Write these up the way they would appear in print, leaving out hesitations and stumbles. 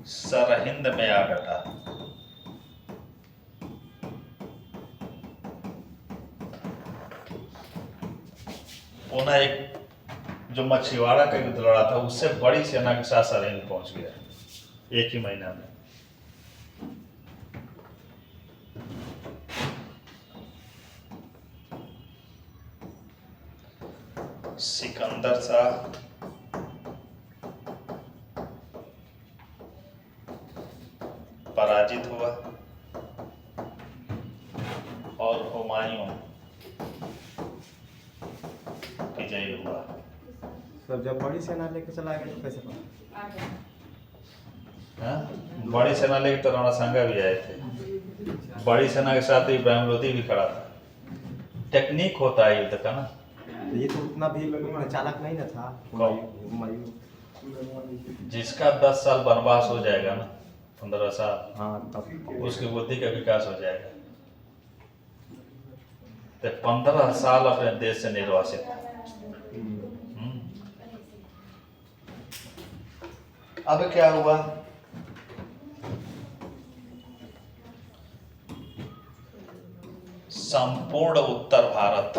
सरहिंद में आ डटा। पुनः एक जो मछुआरा का युद्ध लड़ा था उससे बड़ी सेना के साथ सरहिंद पहुंच गया एक ही महीना में। सिकंदर शाह पराजित हुआ और हुमायूं विजयी हुआ। सर जब बड़ी सेना लेके चला गया तो कैसे पता? बड़ी सेना लेके तो राणा सांगा भी आए थे। बड़ी सेना के साथ इब्राहिम लोधी भी खड़ा था। टेक्निक होता है युद्ध का ना। तो ये तो उतना भी चालाक नहीं ना था हुमायूं। जिसका 10 साल वनवास हो जाएगा ना, 15 साल, हाँ तब उसकी बुद्धि का विकास हो जाएगा। तो 15 साल अपने देश से निर्वासित था। अब क्या हुआ? संपूर्ण उत्तर भारत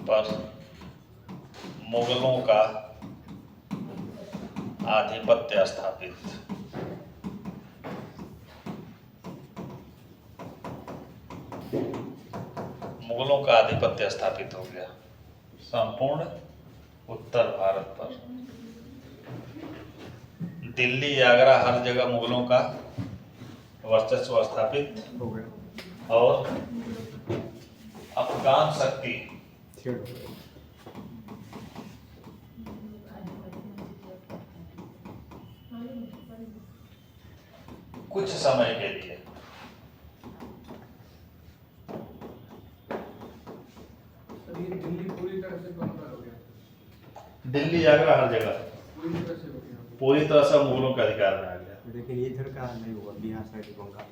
पर मुगलों का आधिपत्य स्थापित। मुगलों का आधिपत्य स्थापित हो गया संपूर्ण उत्तर भारत पर। दिल्ली आगरा हर जगह मुगलों का वर्चस्व स्थापित हो गया और अफगान शक्ति कुछ समय के लिए दिल्ली पूरी तरह से कंट्रोल हो गया। दिल्ली आगरा हर जगह पूरी तरह से मुगलों के अधिकार में आ गया। लेकिन ये इधर का नहीं हुआ, बिहार साइड बंगाल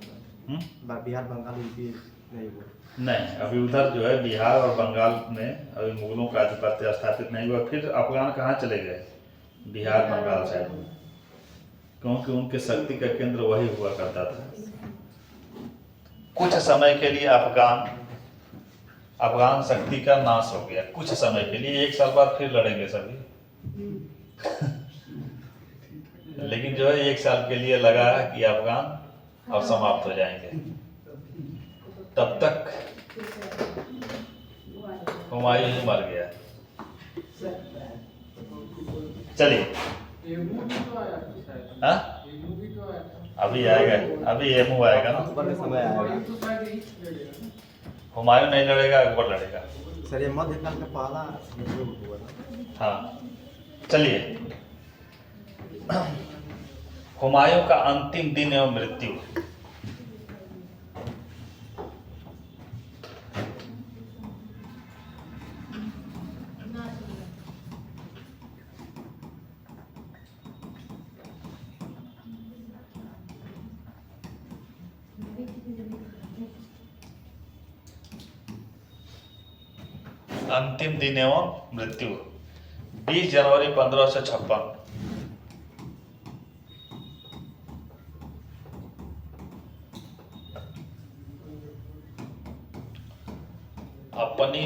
बिहार बंगाल यूपी नहीं हुआ। नहीं, अभी उधर जो है बिहार और बंगाल में अभी मुगलों का आधिपत्य स्थापित नहीं हुआ। फिर अफगान कहाँ चले गए? बिहार बंगाल साइड में, क्योंकि उनके शक्ति का केंद्र वही हुआ करता था। कुछ समय के लिए अफगान शक्ति का नाश हो गया। कुछ समय के लिए, 1 साल बाद फिर लड़ेंगे सभी। लेकिन जो है 1 साल के लिए लगा कि अफगान अब समाप्त हो जाएंगे। तब तक हुमायूं ही मर गया। चलिए अभी आएगा, अभी एमू आएगा ना। समय आएगा। हुमायूं नहीं लड़ेगा, अकबर लड़ेगा। सर ये मध्यकाल का पहला युद्ध हुआ ना। हाँ चलिए, हुमायूं का अंतिम दिन एवं मृत्यु। अंतिम दिन एवं मृत्यु 20 जनवरी 1556। अपनी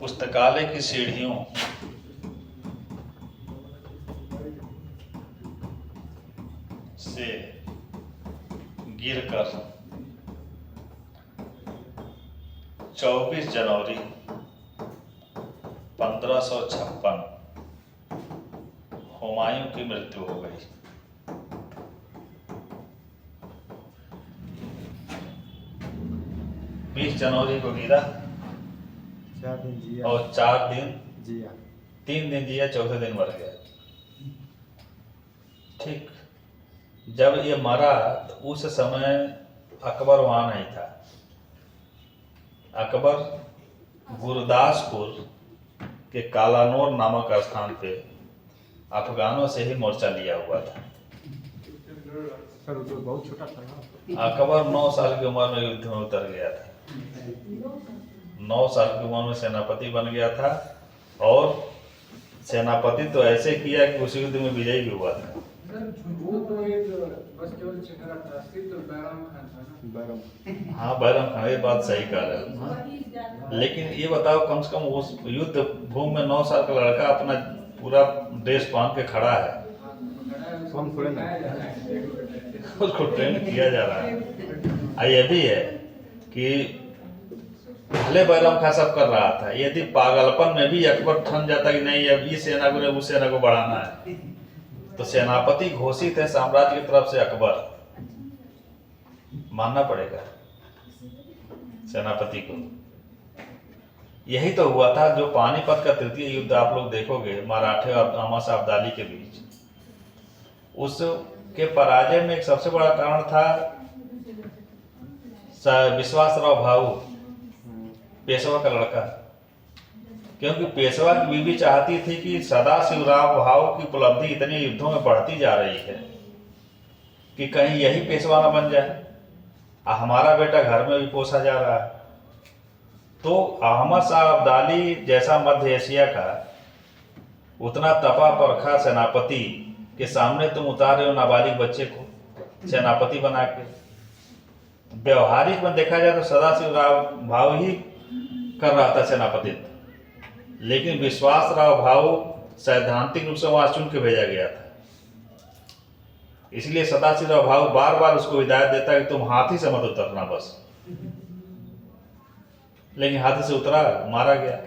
पुस्तकालय की सीढ़ियों से गिरकर 24 जनवरी 1556 हुमायूं की मृत्यु हो गई। जनवरी को गिरा 4 दिन जिया और 4 दिन जिया 3 दिन जिया, चौथे दिन मर गया। ठीक, जब ये मरा तो उस समय अकबर वहां नहीं था। अकबर गुरदासपुर के कालानौर नामक स्थान पे अफगानों से ही मोर्चा लिया हुआ था। सर वो तो बहुत छोटा था ना। अकबर 9 साल की उम्र में युद्ध में उतर गया था। 9 साल की उम्र में सेनापति बन गया था और सेनापति तो ऐसे किया कि उस युद्ध में विजयी भी हुआ था। सर वो तो एक बस केवल चेहरा था, सिर्फ तो बैराम खान था ना। बैरम। हाँ बैरम खान, ये बात सही कह रहे हो, लेकिन ये बताओ कम से कम उस युद्ध भूमि में 9 साल का लड़का अपना पूरा ड्रेस पहन के खड़ा है, कौन थोड़े ना। उसको ट्रेन किया जा रहा है। और ये भी है कि भले बैरम खान सब कर रहा था, यदि पागलपन में भी अकबर ठन जाता कि नहीं अब इस सेना को उस सेना को बढ़ाना है, तो सेनापति घोषित है साम्राज्य की तरफ से अकबर, मानना पड़ेगा सेनापति को। यही तो हुआ था जो पानीपत का तृतीय युद्ध आप लोग देखोगे मराठे और अहमद अब्दाली के बीच, उसके पराजय में एक सबसे बड़ा कारण था विश्वासराव भाऊ, पेशवा का लड़का। क्योंकि पेशवा की बीवी चाहती थी कि सदाशिवराव भाऊ की उपलब्धि इतनी युद्धों में बढ़ती जा रही है कि कहीं यही पेशवा न बन जाए, हमारा बेटा घर में भी पोसा जा रहा है। तो अहमद शाह अब्दाली जैसा मध्य एशिया का उतना तपा परखा सेनापति के सामने तुम उतारे हो नाबालिग बच्चे को सेनापति बना के। व्यवहारिक में देखा जाए तो सदाशिवराव भाऊ ही कर रहा था सेनापतित्व, लेकिन विश्वासराव भाऊ सैद्धांतिक रूप से वहां चुन के भेजा गया था। इसलिए सदाशिवराव भाऊ बार बार उसको हिदायत देता है कि तुम हाथी से मत उतरना बस, लेकिन हाथी से उतरा, मारा गया।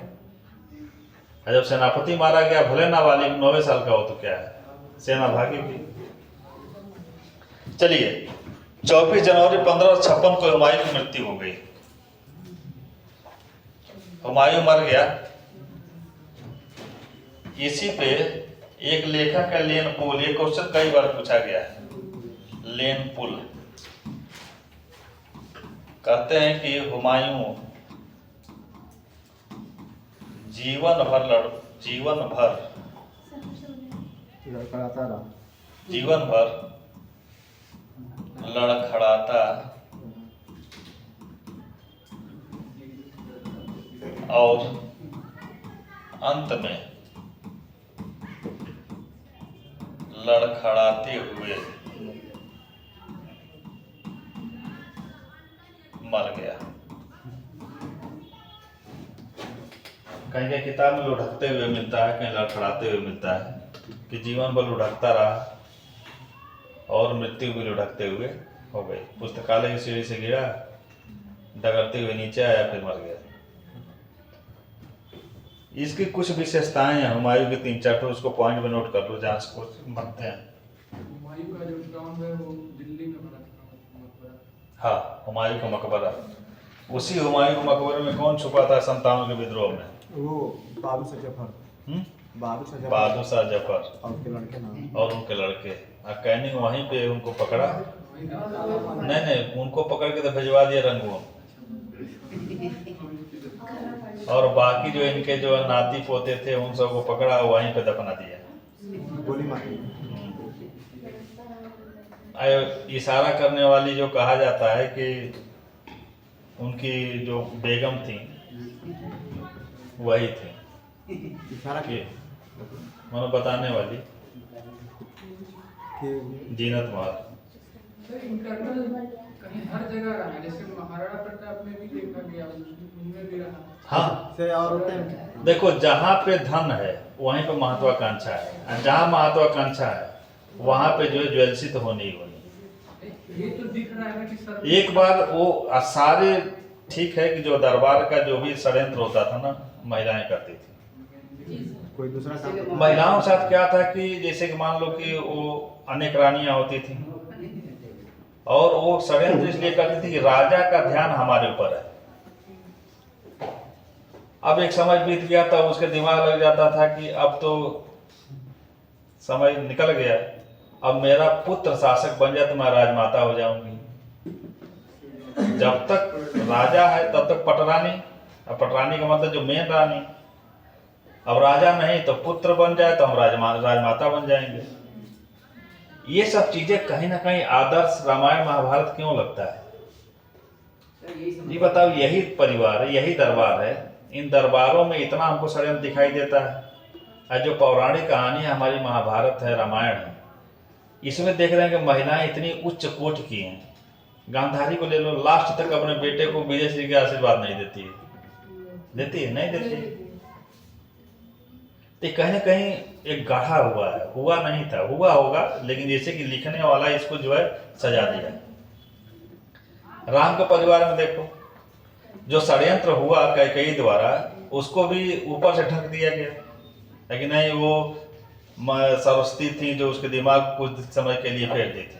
और जब सेनापति मारा गया, भले नाबालिग 9 साल का हो तो क्या है, सेना भागेगी। चलिए 24 जनवरी 1556 को हुमायूं की मृत्यु हो गई। हुमायूं मर गया। इसी पे एक लेखक है लेन पुल, ये क्वेश्चन कई बार पूछा गया है। लेन पुल कहते हैं कि हुमायूं जीवन भर लड़खड़ाता और अंत में लड़खड़ाते हुए मर गया। कहीं कहीं किताब में लुढ़कते हुए मिलता है, कहीं लड़खड़ाते हुए मिलता है कि जीवन भर लुढ़कता रहा और मृत्यु भी लुढ़कते हुए हो गई। पुस्तकालय की सीढ़ी से गिरा, डगरते हुए नीचे आया, फिर मर गया। इसकी कुछ विशेषताएं हैं हुमायूं की 3-4 ठो, उसको पॉइंट में नोट कर लो, जहाँ से बनते हैं। हुमायूं का जो टॉम है वो दिल्ली में बना था मकबरा। हाँ, हुमायूं का मकबरा। उसी हुमायूं के मकबरे में कौन छुपा था संतानों के विद्रोह में? वो बहादुर शाह जफर। बहादुर शाह जफर और उनके लड़के नाम और उनके लड़के। कैनिंग वहीं पे उनको पकड़ा, नहीं उनको पकड़ के तो भिजवा दिया रंगून, और बाकी जो इनके जो नाती पोते थे उन सबको पकड़ा, वहीं पे दफना दिया, गोली मारी। इशारा करने वाली जो कहा जाता है कि उनकी जो बेगम थी वही थी, इशारा कि मानो बताने वाली जीनत महल। सर इंटरनल कहीं हर जगह रहा है, जैसे महाराणा प्रताप में भी देखा गया, उनमें भी रहा। हाँ से और होते हैं। देखो, जहाँ पे धन है वहीं पे महत्वाकांक्षा है, और जहाँ महत्वाकांक्षा है वहाँ पे जो है ज्वेलसी तो होनी ही होनी। ये तो दिख रहा है ना कि सर एक बार वो सारे ठीक है कि जो दरबार का जो भी षड्यंत्र होता था ना, महिलाएं करती थी। कोई दूसरा काम महिलाओं के साथ क्या था कि जैसे कि मान लो कि वो अनेक रानियां होती थी, और वो षड्यंत्र इसलिए करती थी कि राजा का ध्यान हमारे ऊपर है। अब एक समय बीत गया तब उसके दिमाग लग जाता था कि अब तो समय निकल गया, अब मेरा पुत्र शासक बन जाए तो मैं राजमाता हो जाऊंगी। जब तक राजा है तब तक पटरानी, अब पटरानी का मतलब जो मेन रानी, अब राजा नहीं तो पुत्र बन जाए तो हम राजमाता बन जाएंगे। ये सब चीजें कहीं ना कहीं आदर्श रामायण महाभारत क्यों लगता है? जी बताओ, यही परिवार है, यही दरबार है, इन दरबारों में इतना हमको षड्यंत्र दिखाई देता है। और जो पौराणिक कहानी हमारी महाभारत है, रामायण है, इसमें देख रहे हैं कि महिलाएं इतनी उच्च कोटि की हैं। गांधारी को ले लो, लास्ट तक अपने बेटे को विजय श्री के आशीर्वाद नहीं देती है। देती है? नहीं देती है। तो कहीं ना कहीं एक गढ़ा हुआ है, हुआ नहीं था, हुआ होगा, लेकिन जैसे कि लिखने वाला इसको जो है सजा दिया। राम के परिवार में देखो, जो षड्यंत्र हुआ कैकेयी द्वारा, उसको भी ऊपर से ढक दिया गया है कि नहीं, वो सरस्वती थी जो उसके दिमाग कुछ समय के लिए फेर दी थी।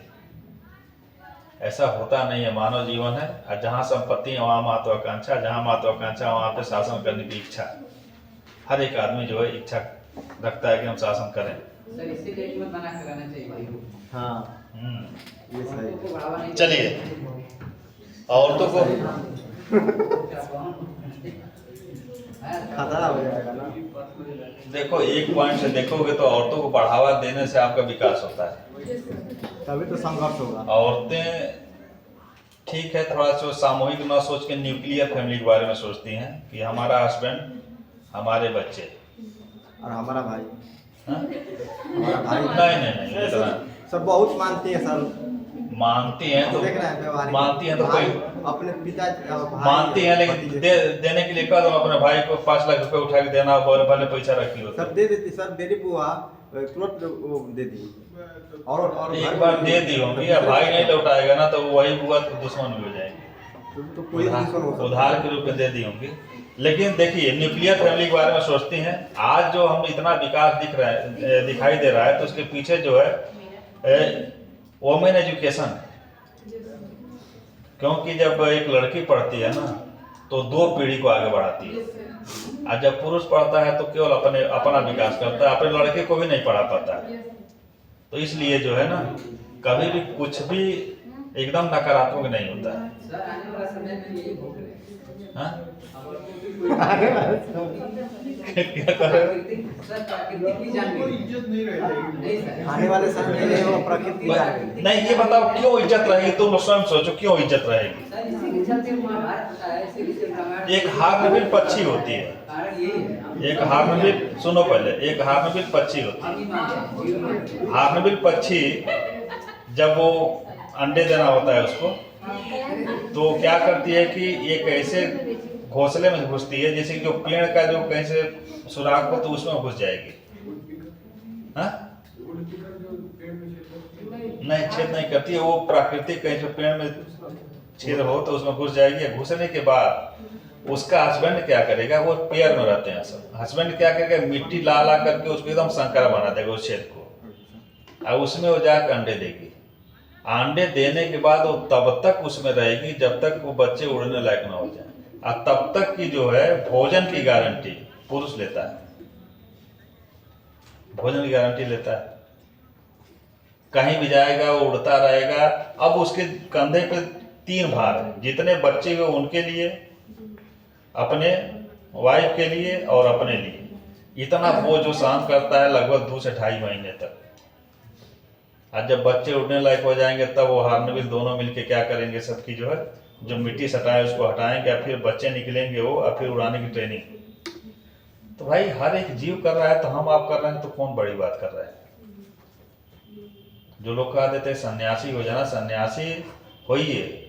ऐसा होता नहीं है, मानव जीवन है, और जहाँ संपत्ति है वहाँ महत्वाकांक्षा, जहाँ महत्वाकांक्षा वहाँ पे शासन करने की इच्छा। हर एक आदमी जो है इच्छा रखता है कि हम शासन करें। सर इसीलिए कीमत बना के रहना चाहिए भाई। हाँ ये सही। चलिए, औरतों को खतरा हो जाएगा ना। देखो, एक पॉइंट से देखोगे तो औरतों को बढ़ावा देने से आपका विकास होता है। तभी तो संघर्ष होगा। औरतें ठीक है, थोड़ा सा सामूहिक ना सोच के न्यूक्लियर फैमिली के बारे में सोचती हैं कि हमारा हस्बैंड, हमारे बच्चे और हमारा भाई। हाँ? हमारा भाई नहीं, इतना सब बहुत मानती है सर। मानती हैं तो देख रहे हैं व्यवहार। मानती हैं तो भाई कोई अपने पिता मानती हैं, लेकिन देने के लिए कह दो अपने भाई को 5 लाख रुपए उठा के देना, भले पैसा रखी हो। सर दे देती सर, मेरी बुआ तुरंत वो दे दी। और एक बार दे दी होंगी, या भाई नहीं लौटाएगा ना तो वही बुआ तो दुश्मन भी हो जाएगी। तो कोई दुश्मन हो सकता है। उधार के रूप में दे दी होंगी। लेकिन देखिए, न्यूक्लियर फैमिली के बारे में सोचती हैं। आज जो हम इतना विकास दिखाई दे रहा है, तो उसके पीछे जो है वोमेन एजुकेशन। क्योंकि जब एक लड़की पढ़ती है ना, तो 2 पीढ़ी को आगे बढ़ाती है। और जब पुरुष पढ़ता है तो केवल अपना विकास करता है, अपने लड़के को भी नहीं पढ़ा पाता है। तो इसलिए जो है ना, कभी भी कुछ भी एकदम नकारात्मक नहीं होता है। सर आने वाला समय में यही भोग रहे हैं। हाँ? क्या कर रहे हो? सर प्राकृतिक की जान इज्जत नहीं रहेगी। नहीं सर, आने वाले समय में वो प्रकृति जाएगी। नहीं, ये बताओ क्यों इज्जत रहेगी? तुम लोग स्वयं सोचो, क्यों इज्जत रहेगी? सर इसी के चलते महाभारत होता है, इसी के रामायण। एक हार्नबिल पक्षी होती है, कारण यही है। एक हार्नबिल, सुनो पहले, एक हार्नबिल पक्षी होती है। हम ही मानते हैं, जीवन में। हार्नबिल पक्षी जब वो अंडे देना होता है उसको, तो क्या करती है कि एक ऐसे घोंसले में घुसती है जैसे कि जो पेड़ का जो कहीं से सुराख हो तो उसमें घुस जाएगी। हाँ? नहीं, छेद नहीं करती है वो, प्राकृतिक कहीं से पेड़ में छेद हो तो उसमें घुस जाएगी। घुसने के बाद उसका हस्बैंड क्या करेगा, वो पेयर में रहते हैं सब, हस्बैंड क्या करेगा, मिट्टी ला ला करके उसको एकदम संकरा बना देगा उस छेद को, और उसमें वो जाकर अंडे देगी। अंडे देने के बाद वो तब तक उसमें रहेगी जब तक वो बच्चे उड़ने लायक ना हो जाए, और तब तक की जो है भोजन की गारंटी पुरुष लेता है। भोजन की गारंटी लेता है, कहीं भी जाएगा वो उड़ता रहेगा। अब उसके कंधे पे 3 भार है, जितने बच्चे हुए उनके लिए, अपने वाइफ के लिए और अपने लिए। इतना बोझ जो सहन करता है लगभग 2 से 2.5 महीने तक। आज जब बच्चे उड़ने लायक हो जाएंगे तब वो हार्नबिल दोनों मिलके क्या करेंगे, सबकी जो है जो मिट्टी सटाए उसको हटाएंगे, और फिर बच्चे निकलेंगे वो, और फिर उड़ाने की ट्रेनिंग। तो भाई हर एक जीव कर रहा है, तो हम आप कर रहे हैं तो कौन बड़ी बात कर रहा है? जो लोग कह देते हैं सन्यासी हो जाना, सन्यासी होइए।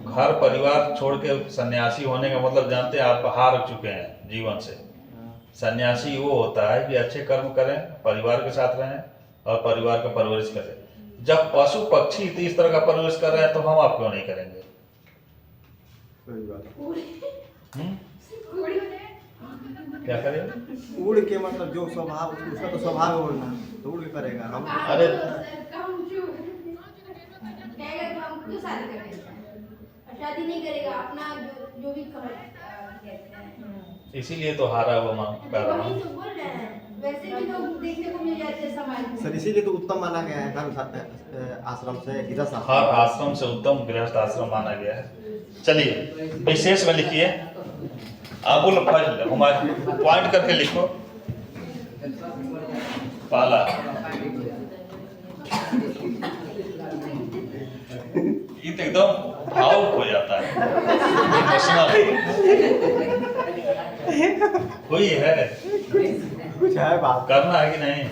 घर परिवार छोड़ के सन्यासी होने का मतलब जानते हैं आप, हार चुके हैं जीवन से। सन्यासी वो होता है कि अच्छे कर्म करें, परिवार के साथ रहें और परिवार का परवरिश करें। जब पशु पक्षी इस तरह का परवरिश कर रहे हैं तो हम आप क्यों नहीं करेंगे? सही बात। क्या करेंगे? उड़ के मतलब जो स्वभाव उसका तो स्वभाव है उड़ना, तो उड़ के करेगा। हम अरे शादी नहीं करेगा, अपना जो भी कहते हैं। इसीलिए तो हारा हुआ मांग कर रहा वही हूँ। तो बोल रहे हैं, वैसे भी लोग देखने को मिल जाते हैं समाज में। सर इसीलिए तो उत्तम माना गया है धर्म आश्रम से गृहस्थ हर आश्रम से उत्तम गृहस्थ आश्रम माना गया है। चलिए विशेष में लिखिए, अबुल फजल हमारे पॉइंट करके लिखो। पाला ये तो एकदम भावुक हो जाता है, इमोशनल। कोई है, कुछ है बात। करना है कि नहीं?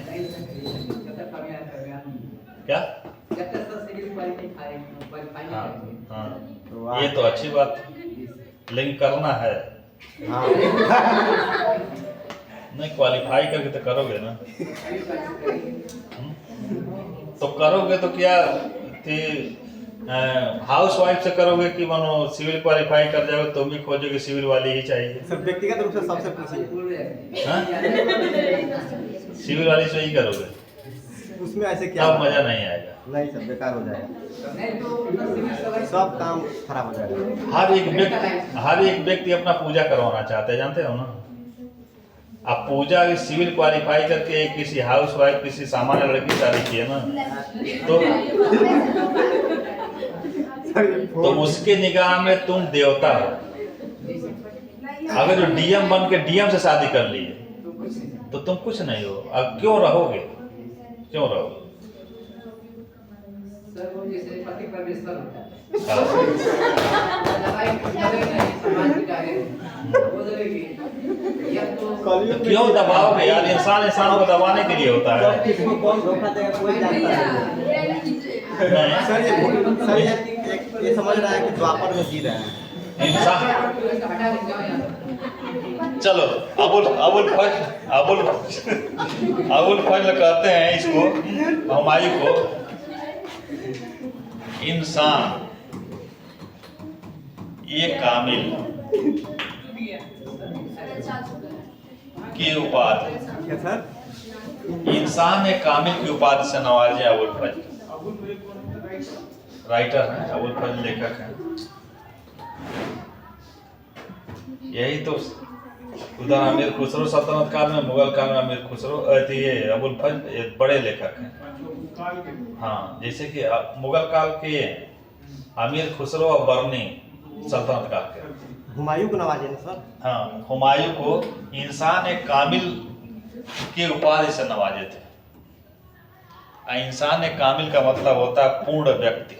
क्या? हाँ हाँ, ये तो अच्छी बात है, लेकिन करना है। हाँ नहीं, क्वालिफाई करके तो करोगे ना। तो करोगे तो क्या हाउस वाइफ से करोगे कि मानो सिविल क्वालिफाई कर जाओगे तो भी खोजोगे सिविल वाली ही चाहिए? सर व्यक्तिगत रूप से सबसे पूछिए, हाँ? सिविल वाली से ही करोगे, उसमें ऐसे क्या तब मजा नहीं आएगा। नहीं सर, बेकार हो जाएगा, सब काम खराब हो जाएगा। हर एक व्यक्ति अपना पूजा करवाना चाहता है, जानते हो ना। आप पूजा सिविल क्वालिफाई करके किसी हाउस वाइफ, किसी सामान्य लड़की शादी की है ना, तो उसके निगाह में तुम देवता हो। अगर जो डीएम बन के डीएम से शादी कर लिए तो तुम कुछ नहीं हो। अब क्यों रहोगे, क्यों रहोगे? क्यों दबाओगे यार? इंसान इंसान को दबाने के लिए होता है। किसको कौन धोखा देगा कोई जानता है। नहीं, सर ये समझ रहा है कि द्वापर में जी रहे हैं। इंसान, चलो अबुल फजल कहते हैं इसको, हुमायूं को, इंसान ये कामिल की उपाधि, क्या सर? इंसान एक कामिल की उपाधि से नवाजे अबुल फजल। राइटर हैं अबुल फजल, लेखक हैं। यही तो उधर अमीर खुसरो सल्तनत काल में, मुगल काल में अमीर खुसरो, ये अबुल फजल एक बड़े लेखक हैं। हाँ, जैसे कि मुगल काल के अमीर खुसरो और बर्नी सल्तनत काल के। हुमायूं को नवाजे ना सर। हाँ, हुमायूं को इंसान एक कामिल की उपाधि से नवाजे थे। इंसान एक कामिल का मतलब होता है पूर्ण व्यक्ति।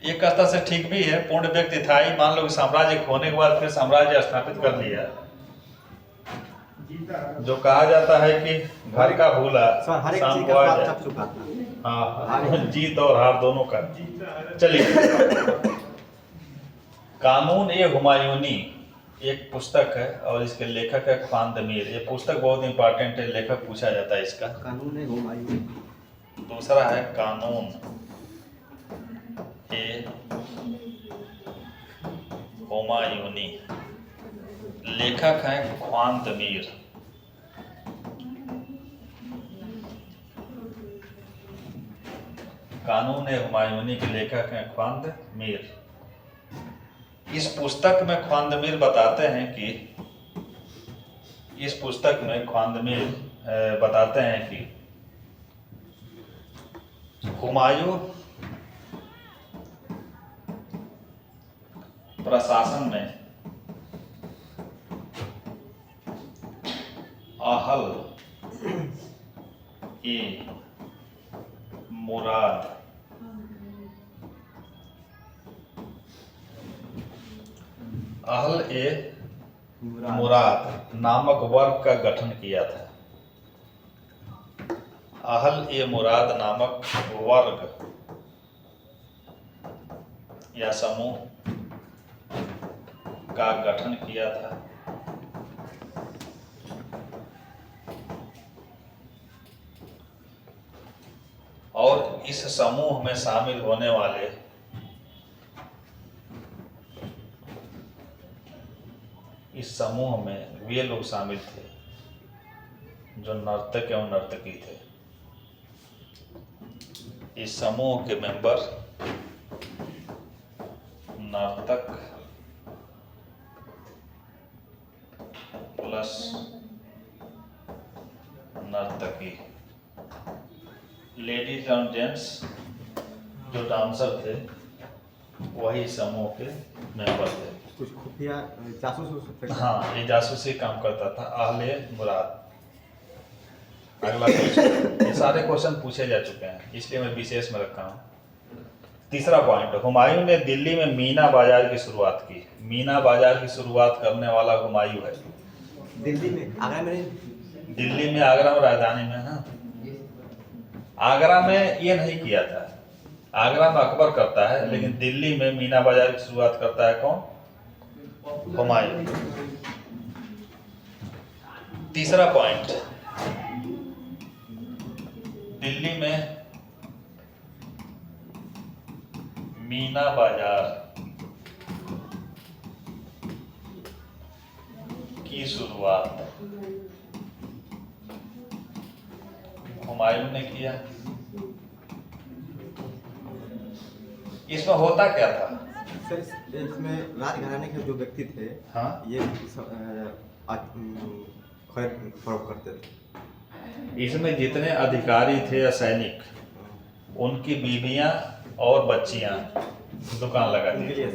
एक स्तर से ठीक भी है, पूर्ण व्यक्ति था ही। मान लो कि साम्राज्य होने के बाद फिर साम्राज्य स्थापित कर लिया। जो कहा जाता है कि घर का भूला सर हर एक शाम चीज को का आ स्वाद जाए। चख चुका था। हाँ, जीत और हार दोनों का। चलिए, कानून ए हुमायूनी एक पुस्तक है और इसके लेखक है ख्वान मीर। ये पुस्तक बहुत इंपॉर्टेंट है, लेखक पूछा जाता है इसका। कानून है हुमायूं। दूसरा है कानून ए हुमायूनी, लेखक हैं ख्वान मीर। कानून ए हुमायूनी के लेखक हैं ख्वान मीर। इस पुस्तक में ख्वान मीर बताते हैं कि हुमायूं प्रशासन में अहल ए मुराद नामक वर्ग का गठन किया था। अहल ए मुराद नामक वर्ग या समूह का गठन किया था। और इस समूह में शामिल होने वाले इस समूह में वे लोग शामिल थे जो नर्तक एवं नर्तकी थे। इस समूह के मेंबर नर्तक प्लस नर्तकी, लेडीज एंड जेंट्स जो डांसर थे वही समूह के मेंबर थे। कुछ खुफिया जासूस। हाँ, ये जासूसी काम करता था अहले मुराद। अगला क्वेश्चन, ये सारे क्वेश्चन पूछे जा चुके हैं इसलिए मैं विशेष में रखा हूँ। तीसरा पॉइंट, हुमायूं ने दिल्ली में मीना बाजार की शुरुआत की। मीना बाजार की शुरुआत करने वाला हुमायूं है। दिल्ली में, आगरा में नहीं। दिल्ली में, आगरा में, राजधानी में। हाँ, आगरा में ये नहीं किया था, आगरा में अकबर करता है, लेकिन दिल्ली में मीना बाजार की शुरुआत करता है कौन? हुमायूं। तीसरा पॉइंट, दिल्ली में मीना बाजार की शुरुआत हुमायूं ने किया। इसमें होता क्या था? सर इसमें राजघराने के जो व्यक्ति थे, हाँ, ये खरीद फरोख्त करते थे। इसमें जितने अधिकारी थे या सैनिक, उनकी बीवियां और बच्चियां दुकान लगाती उनके थी, लिए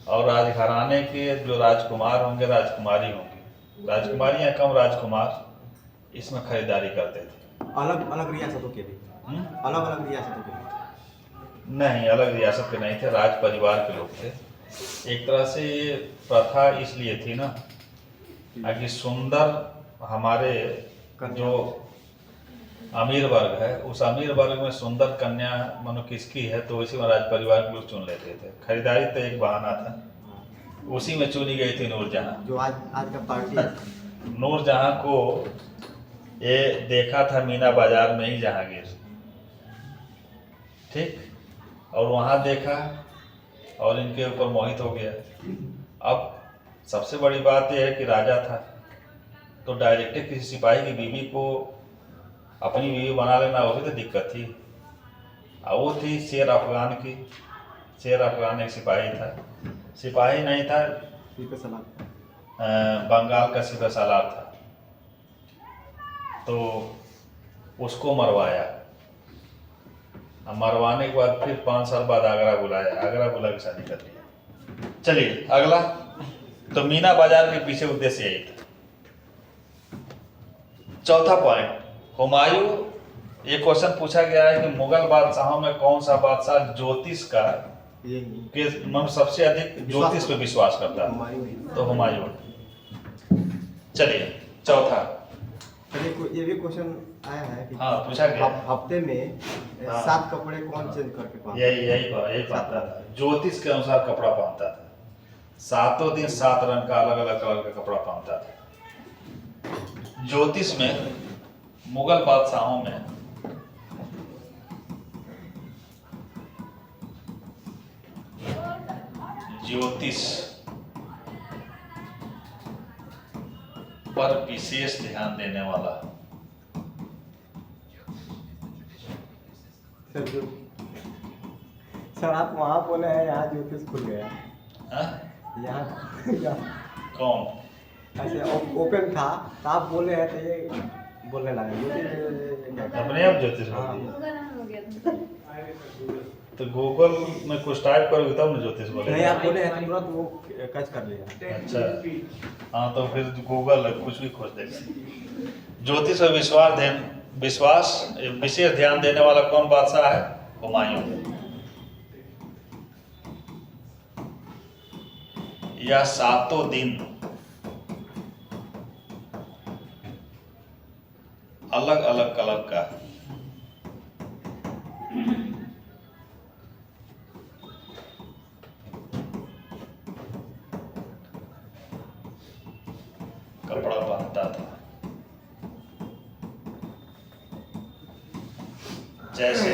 और राजघराने के जो राजकुमार होंगे, राजकुमारी होंगी, राजकुमारियां कम, राजकुमार इसमें खरीदारी करते थे। अलग अलग रियासतों के भी, अलग अलग रियासतों के भी। नहीं, अलग रियासत के नहीं थे, राज परिवार के लोग थे। एक तरह से ये प्रथा इसलिए थी ना, ताकि सुंदर हमारे जो अमीर वर्ग है, उस अमीर वर्ग में सुंदर कन्या मानो किसकी है तो इसी में राज परिवार के लोग चुन लेते थे। खरीदारी तो एक बहाना था, उसी में चुनी गई थी नूरजहां। जो आज का पार्टी है। नूरजहां को ये देखा था मीना बाजार में ही जहांगीर, ठीक, और वहाँ देखा और इनके ऊपर मोहित हो गया। अब सबसे बड़ी बात यह है कि राजा था तो डायरेक्ट किसी सिपाही की बीवी को अपनी बीवी बना लेना, वो भी तो दिक्कत थी। और वो थी शेर अफगान की। शेर अफगान एक सिपाही था, सिपाही नहीं था, सिपह सलार, बंगाल का सिपह सालार था। तो उसको मरवाया, मरवाने के बाद फिर 5 साल बाद आगरा बुलाया, आगरा बुला के शादी कर लिया। चलिए अगला, तो मीना बाजार के पीछे उद्देश्य यही था। चौथा पॉइंट, हुमायूं, ये क्वेश्चन पूछा गया है कि मुगल बादशाहों में कौन सा बादशाह ज्योतिष का के मतलब सबसे अधिक ज्योतिष पे विश्वास करता है? तो हुमायूं। चलिए चौथा, ये भी क्वेश्चन आया है कि हाँ, पूछा गया। हफ्ते में हाँ। 7 कपड़े कौन चेंज करके पहनता है? यही पहनता था, ज्योतिष के अनुसार कपड़ा पहनता था। 7 दिन 7 रंग का अलग अलग कलर का कपड़ा पहनता था। ज्योतिष में मुगल बादशाहों में ज्योतिष पर विशेष ध्यान देने वाला सर आप वहाँ बोले हैं, यहाँ ज्योतिष खुल गया। हाँ? यहाँ कौन? ऐसे ओपन था तो आप बोले हैं तो ये बोलने लगा अपने आप ज्योतिष बोल दिया। तो गूगल में कुछ टाइप करोगे तब ना ज्योतिष नहीं, बोलेगा। आप बोले हैं तो तुरंत वो कैच कर लिया। अच्छा, हाँ, तो फिर गूगल कुछ भी खोज देगा। ज्योतिष और विशेष ध्यान देने वाला कौन बादशाह है? हुमायूं। या 7 दिन अलग अलग कलर का कपड़ा पहनता था। जैसे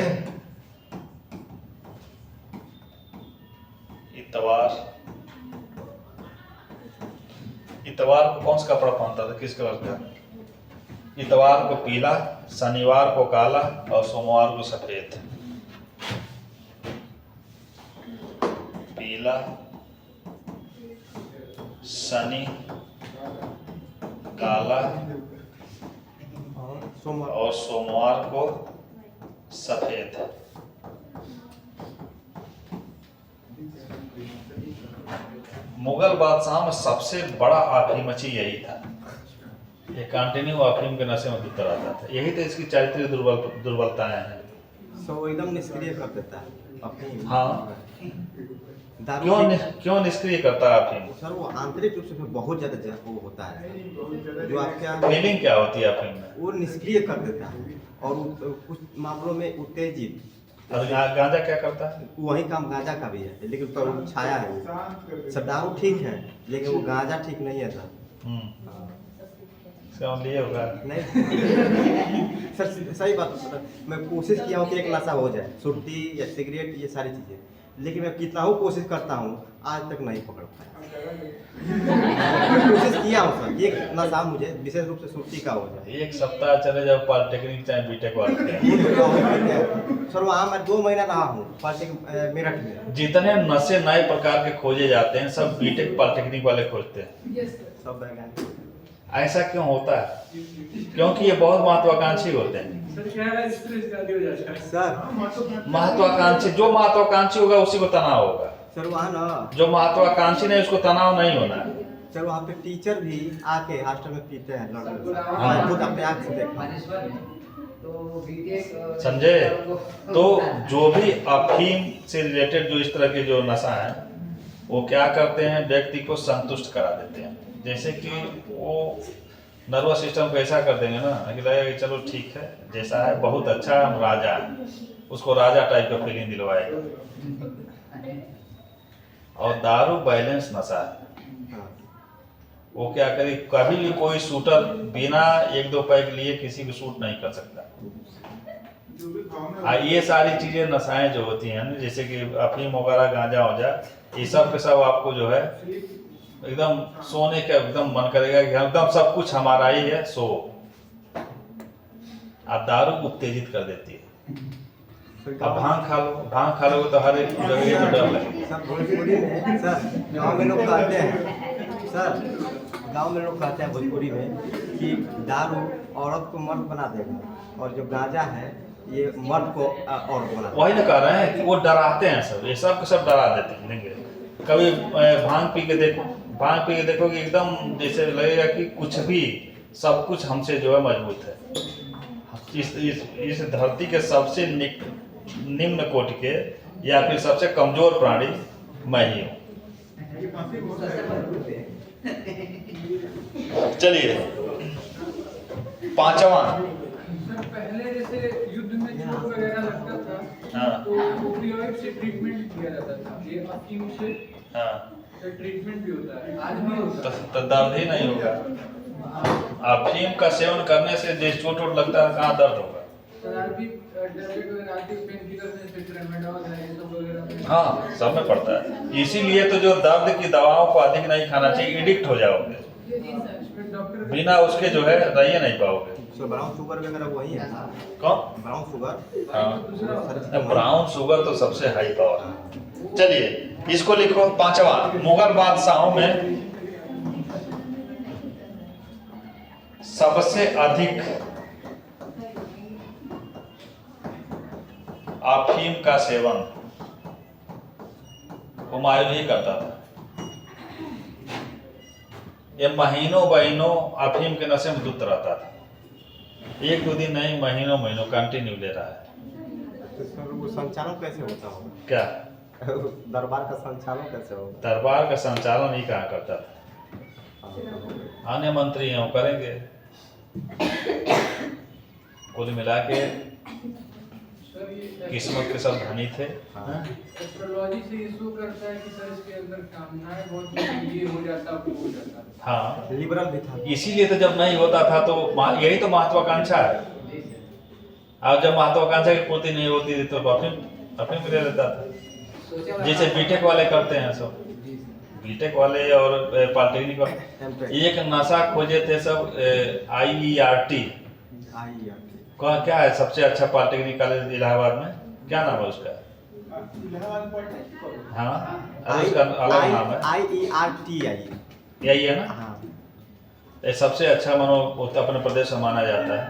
इतवार को कौन सा कपड़ा पहनता था, किस कलर का? इतवार को पीला, शनिवार को काला और सोमवार को सफेद। पीला, शनि, काला और सोमवार को सफेद। मुगल बादशाह में सबसे बड़ा आफरीमची यही था। ये कंटिन्यू अफीम के नशे में धुत रहता था, यही तो इसकी चारित्रिक दुर्बलताएं हैं। सो वो एकदम निष्क्रिय कर देता है अपनी। हाँ, दारू क्यों निष्क्रिय करता है अफीम? सर वो आंतरिक रूप से बहुत ज्यादा वो होता है जो आपका फीलिंग क्या होती है अफीम में? वो निष्क्रिय कर देता है और कुछ मामलों में उत्तेजित। और गांजा क्या करता है? वही काम गांजा का भी है, लेकिन पर वो छाया है वो। सर दारू ठीक है लेकिन वो गांजा ठीक नहीं है सर। इसका लिए होगा नहीं सर सही बात सर, मैं कोशिश किया हूँ कि एक नशा हो जाए, सुर्ती या सिगरेट ये सारी चीज़ें, लेकिन मैं कितना हूँ कोशिश करता हूँ आज तक नहीं पकड़ पाया। कोशिश किया हूँ सर एक नशा मुझे विशेष रूप से सुर्ती का हो जाए। एक सप्ताह चले जाओ पॉलिटेक्निक चाहे बीटेक वाले सर वहाँ मैं 2 महीना रहा हूँ पॉलिटेक्निक मेरठ में। जितने नशे नए प्रकार के खोजे जाते हैं सब बीटेक पॉलिटेक्निक वाले खोजते हैं। सब वैज्ञानिक। ऐसा क्यों होता है? क्योंकि ये बहुत महत्वाकांक्षी होते हैं। सर क्या है, स्ट्रेस ज्यादा हो जाता है सर महत्वाकांक्षी, जो महत्वाकांक्षी होगा उसी को तनाव होगा, सर वहाँ ना जो महत्वाकांक्षी नहीं उसको तनाव नहीं होना है। सर वहाँ पे टीचर भी आके हॉस्टल में पीते हैं लड़के। हाँ। मैं खुद अपने आँख से देखा। तो बीटेक समझे? तो जो भी अफीम से रिलेटेड जो इस तरह के जो नशा है वो क्या करते हैं, व्यक्ति को संतुष्ट करा देते हैं। जैसे कि वो नर्वस सिस्टम को ऐसा कर देंगे ना कि लगेगा कि चलो ठीक है, जैसा है बहुत अच्छा है, हम राजा हैं, उसको राजा टाइप का फीलिंग दिलवाएगा। और दारू बैलेंस नशा है। हाँ। वो क्या करे, कभी भी कोई शूटर बिना 1-2 पैक लिए किसी को शूट नहीं कर सकता। ये सारी चीजें नशाएं जो होती हैं ना, जैसे कि अफीम वगैरह गांजा हो जाए, ये सब के सब आपको जो है एकदम सोने का एकदम मन करेगा कि एकदम सब कुछ हमारा ही है, सो आप दारू को उत्तेजित कर देती है। अब भांग खा लो तो हर एक जगह में डर लगेगा। सर भोजपुरी में सर गाँव में लोग कहते हैं, सर गांव में लोग कहते हैं भोजपुरी में कि दारू औरत को मर्द बना देगा और जो गांजा है ये मर्द को औरत बना देगा। वही ना कह रहे हैं कि वो डराते हैं, सब ये सब के सब डरा देते हैं। कभी भांग पी के देखो कि एकदम जैसे लगेगा कि कुछ भी सब कुछ हमसे जो है मजबूत है। इस धरती के सबसे निम्न कोटि के या फिर सबसे कमजोर प्राणी मैं ही हूँ। चलिए 5वां। सर पहले जैसे युद्ध में चोट वगैरह लगता था हाँ। तो ओपियोइड से ट्रीटमेंट किया जाता था, ये अफीम से हाँ, ट्रीटमेंट भी होता है, आज भी होता है। तो दर्द ही नहीं होगा। अफीम का सेवन करने से जो चोट लगता है कहाँ दर्द होगा? सर आज भी टैबलेट वगैरह आती है, पेन किलर में ट्रेमाडोल है, ये सब वगैरह। हाँ, सब में पड़ता है। इसीलिए तो जो दर्द की दवाओं को अधिक नहीं खाना चाहिए, एडिक्ट हो जाओगे, डॉक्टर बिना उसके जो है रह नहीं पाओगे। सो ब्राउन शुगर वगैरह वही है। कौन? Brown sugar. हाँ, ब्राउन शुगर तो सबसे हाई पावर है। चलिए इसको लिखो 5वां। मुगल बादशाहों में सबसे अधिक अफीम का सेवन हुमायूं ही करता था। ये महीनों अफीम के नशे में धुत रहता था। 1-2 दिन नहीं, महीनों कंटिन्यू ले रहा है। तो सर वो संचालन कैसे होता होगा? क्या दरबार का संचालन कैसे होगा? दरबार का संचालन ही कहाँ करता था? आने मंत्री हैं वो करेंगे। कुल मिला के सर ये किस्मत के सब धनी थे। एस्ट्रोलॉजी से ये शो करता है कि सर इसके अंदर कामनाएं बहुत होती, ये हो जाता वो हो जाता। हाँ, लिबरल भी था। इसीलिए तो जब नहीं होता था तो यही तो महत्वाकांक्षा है। अब जब महत्वाकांक्षा की पूर्ति नहीं होती थी तो अफीम ले लेता था। जैसे बीटेक वाले करते हैं सब, बीटेक वाले और पॉलिटेक्निक वाले एक नशा खोजे थे सब। IERT क्या है सबसे अच्छा पॉलिटेक्निक कॉलेज इलाहाबाद में, क्या नाम है उसका? हाँ, अरे उसका अलग नाम है। IERT यही है ना? हाँ। ये सबसे अच्छा मानो अपने प्रदेश में माना जाता है।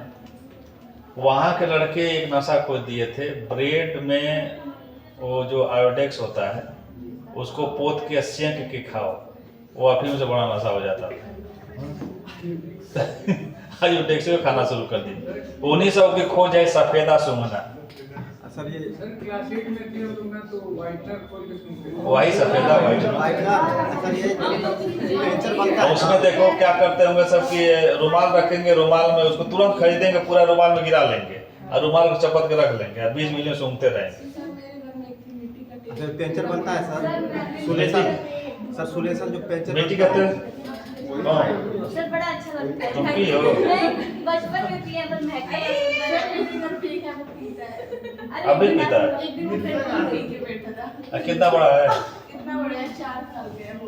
वहाँ के लड़के एक नशा खोज दिए थे, ब्रेड में वो जो आयोडेक्स होता है उसको पोत के सेंक के खाओ, वो अफीम से बड़ा नशा हो जाता था। आज वो टैक्सी में खाना शुरू कर दी। उन्हीं सब की खोज है सफेदा सुमना। सर ये सर क्लास 8 में थे और मैं तो व्हाइटनर खोल के सुनते थे। वही सफेदा व्हाइट सर ये पेंचर बनता है। उसमें देखो क्या करते होंगे सब कि रुमाल रखेंगे, रुमाल में उसको तुरंत खरीदेंगे, पूरा रुमाल में गिरा लेंगे और रुमाल को चपत के रख लेंगे और 20 मिलियन सूंघते रहेंगे। सर पेंचर बनता है सर सुलेशन। सर सुलेशन जो पेंचर मिट्टी का तेल सर बड़ा अच्छा लगता है। तुम भी हो? बचपन में पिया पर महका अभी पीता है? एक दिन वो फ्रेंड पी के बैठा था। कितना बड़ा है? कितना बड़ा है, 4 साल का है वो।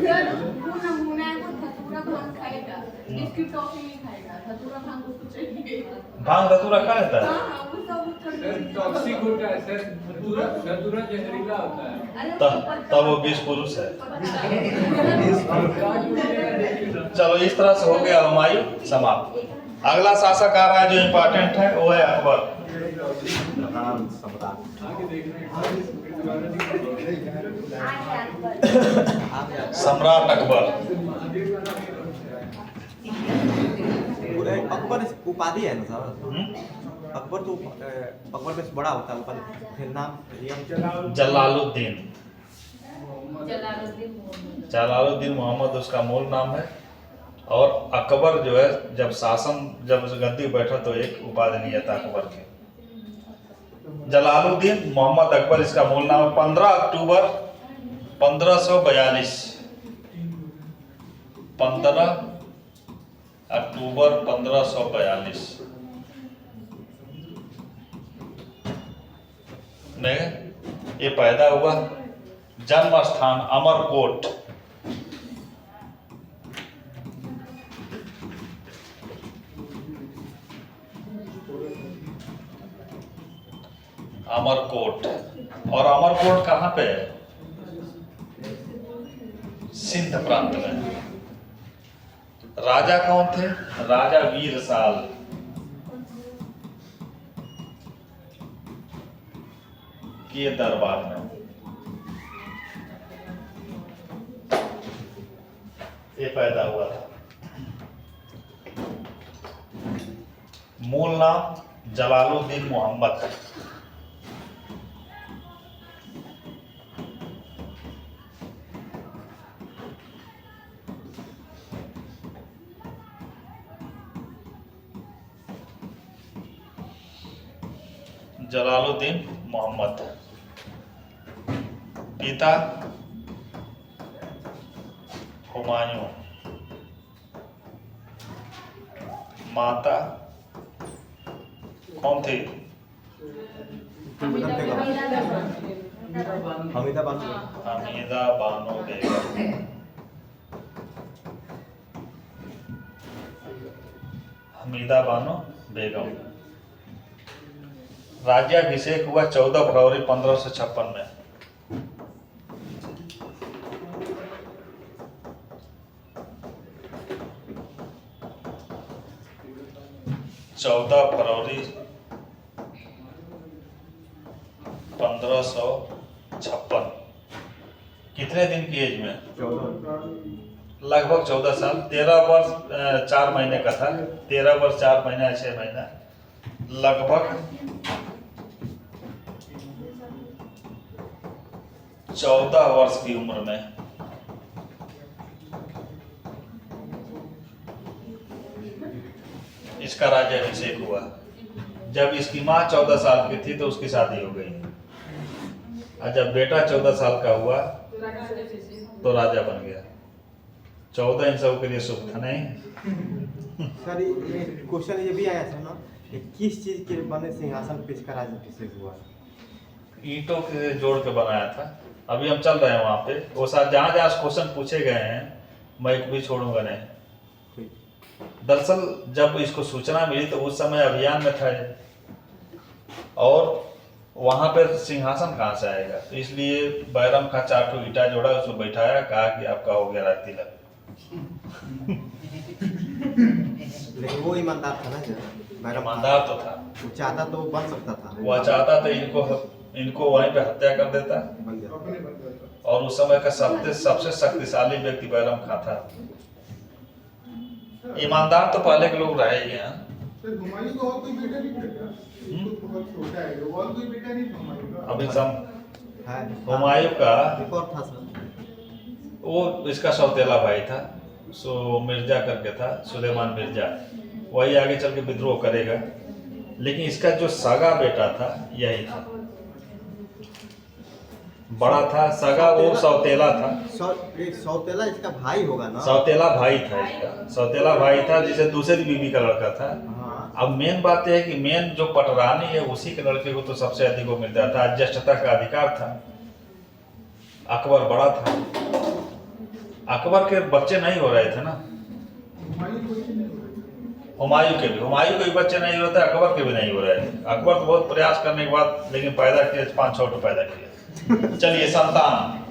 सर वो नमूना है, वो धतूरा भांग खाएगा, इसकी टॉफी नहीं खाएगा, धतूरा भांग उसको चाहिए। भांग धतूरा खा लेता है? हाँ हाँ, वो सब सर टॉक्सिक होता है सर, धतूरा जहरीला होता है। तब वो 20 पुरुष है। चलो इस तरह से हो गया हुमायूं समाप्त। अगला शासक आ रहा है जो इम्पोर्टेंट है, वो है अकबर। महान सम्राट। आगे देख रहे हैं। सम्राट अकबर। अकबर उपाधि है ना सर? अकबर तो अकबर में बड़ा होता है उपाधि, फिर नाम रियल जलालुद्दीन। जलालुद्दीन मोहम्मद उसका मूल नाम है। और अकबर जो है जब गद्दी बैठा तो एक उपाधि नहीं था अकबर के। जलालुद्दीन मोहम्मद अकबर इसका मूल नाम है। 15 अक्टूबर 1542 15 अक्टूबर 1542 में ये पैदा हुआ। जन्म स्थान अमरकोट। अमरकोट। और अमरकोट कहाँ पे है? सिंध प्रांत में। राजा कौन थे? राजा वीरसाल। के दरबार में ये पैदा हुआ था। मूल नाम जलालुद्दीन मोहम्मद। जलालुद्दीन मोहम्मद। पिता हुमायूं। माता कौन थी? हमीदा बानो। हमीदा बानो बेगम। हमीदा बानो बेगम। राज्याभिषेक हुआ 14 फरवरी 1556 में। फरवरी 1556। कितने दिन की एज में? 14। लगभग 14 साल। 13 वर्ष 4 महीने का था। 13 वर्ष 4 महीना 6 महीना लगभग 14 वर्ष की उम्र में इसका राज्याभिषेक हुआ। जब इसकी माँ 14 साल की थी तो उसकी शादी हो गई और जब बेटा 14 साल का हुआ तो राजा बन गया। 14 इन सब के लिए शुभ था नहीं। सर ये क्वेश्चन ये भी आया था ना कि किस चीज के बने सिंहासन पे इसका राज्याभिषेक हुआ? ईंटों के जोड़ के बनाया था। अभी हम चल रहे हैं वहाँ पे। वो साथ जहाँ जहाँ क्वेश्चन पूछे गए हैं मैं एक भी छोड़ूंगा नहीं। दरअसल जब इसको सूचना मिली तो उस समय अभियान में था और वहां पर सिंहासन कहाँ से आएगा, तो इसलिए बैरम का 4 ठो ईटा जोड़ा, उसको बैठाया, कहा कि आपका हो गया रात तिलक। लेकिन वो ईमानदार था ना जो बैरम ईमानदार तो था, वो चाहता तो बन सकता था। वह चाहता तो इनको वहीं पे हत्या कर देता। बन गया। और उस समय का सबसे शक्तिशाली व्यक्ति बैरम खां था। ईमानदार तो पहले के लोग रहे ही हैं। सर हुमायूं का और कोई बेटा नहीं था क्या? तो बहुत छोटा है, और कोई बेटा नहीं था हुमायूं का? अभी सम है हुमायूं का एक और था सर, वो इसका सौतेला भाई था, सो मिर्जा करके था, सुलेमान मिर्जा, वही आगे चल के विद्रोह करेगा। लेकिन इसका जो सगा बेटा था यही था, बड़ा था सगा, वो सौतेला था। एक सौतेला इसका भाई होगा ना? सौतेला भाई था इसका, सौतेला भाई था जिसे दूसरी बीवी का लड़का था। हाँ। अब मेन बात यह है कि मेन जो पटरानी है उसी के लड़के को तो सबसे अधिक वो मिलता था, ज्येष्ठता का अधिकार था। अकबर बड़ा था, अकबर के बच्चे नहीं हो रहे थे ना, हुमायूं को ही नहीं हो रहा। हुमायूं के भी बच्चे नहीं हो रहे थे, अकबर के भी नहीं हो रहे थे। अकबर तो बहुत प्रयास करने के बाद लेकिन पैदा किए 5-6 तो पैदा किए। चलिए संतान,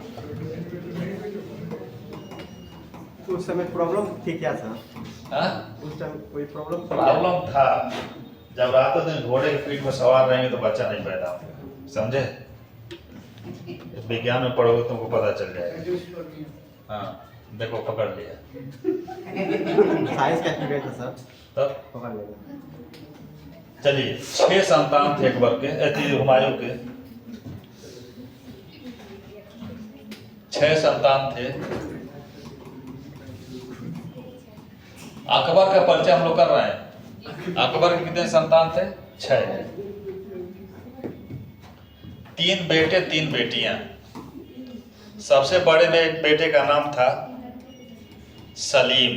उस समय प्रॉब्लम थी क्या सर? हाँ? उस टाइम कोई प्रॉब्लम प्रॉब्लम था, जब रातों दिन घोड़े की पीठ में सवार रहेंगे तो बच्चा नहीं पैदा होगा, समझे? विज्ञान में पढ़ोगे तुमको पता चल जाएगा। हाँ देखो पकड़ लिया, साइंस का स्टूडेंट है सर, तब पकड़ लेगा। चलिए 6 संतान थे अकबर के, हुमायूं के 6 संतान थे। अकबर का परिचय हम लोग कर रहे हैं। अकबर के कितने संतान थे? 6। 3 बेटे 3 बेटियां। सबसे बड़े में एक बेटे का नाम था सलीम।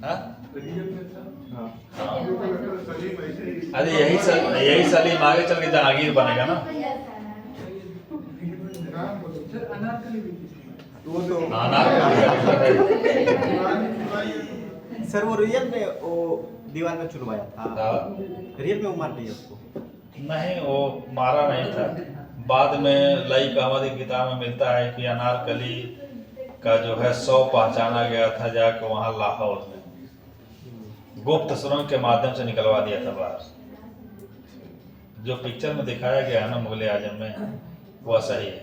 हाँ? हाँ। हाँ। सलीम ऐसे ही अरे यही सलीम आगे चल के जहांगीर बनेगा ना। नाम बोलो। सर अनारकली भी थी। वो तो सर वो रियल में वो दीवार में चुनवाया था, रियल में वो मार दिया उसको? नहीं, वो मारा नहीं था। बाद में लईक अहमद की किताब में मिलता है कि अनारकली का जो है 100 पहचाना गया था, जाकर वहाँ लाहौर में गुप्त सुरंग के माध्यम से निकलवा दिया था बाहर। जो पिक्चर में दिखाया गया है ना मुगले आजम में, वह सही है।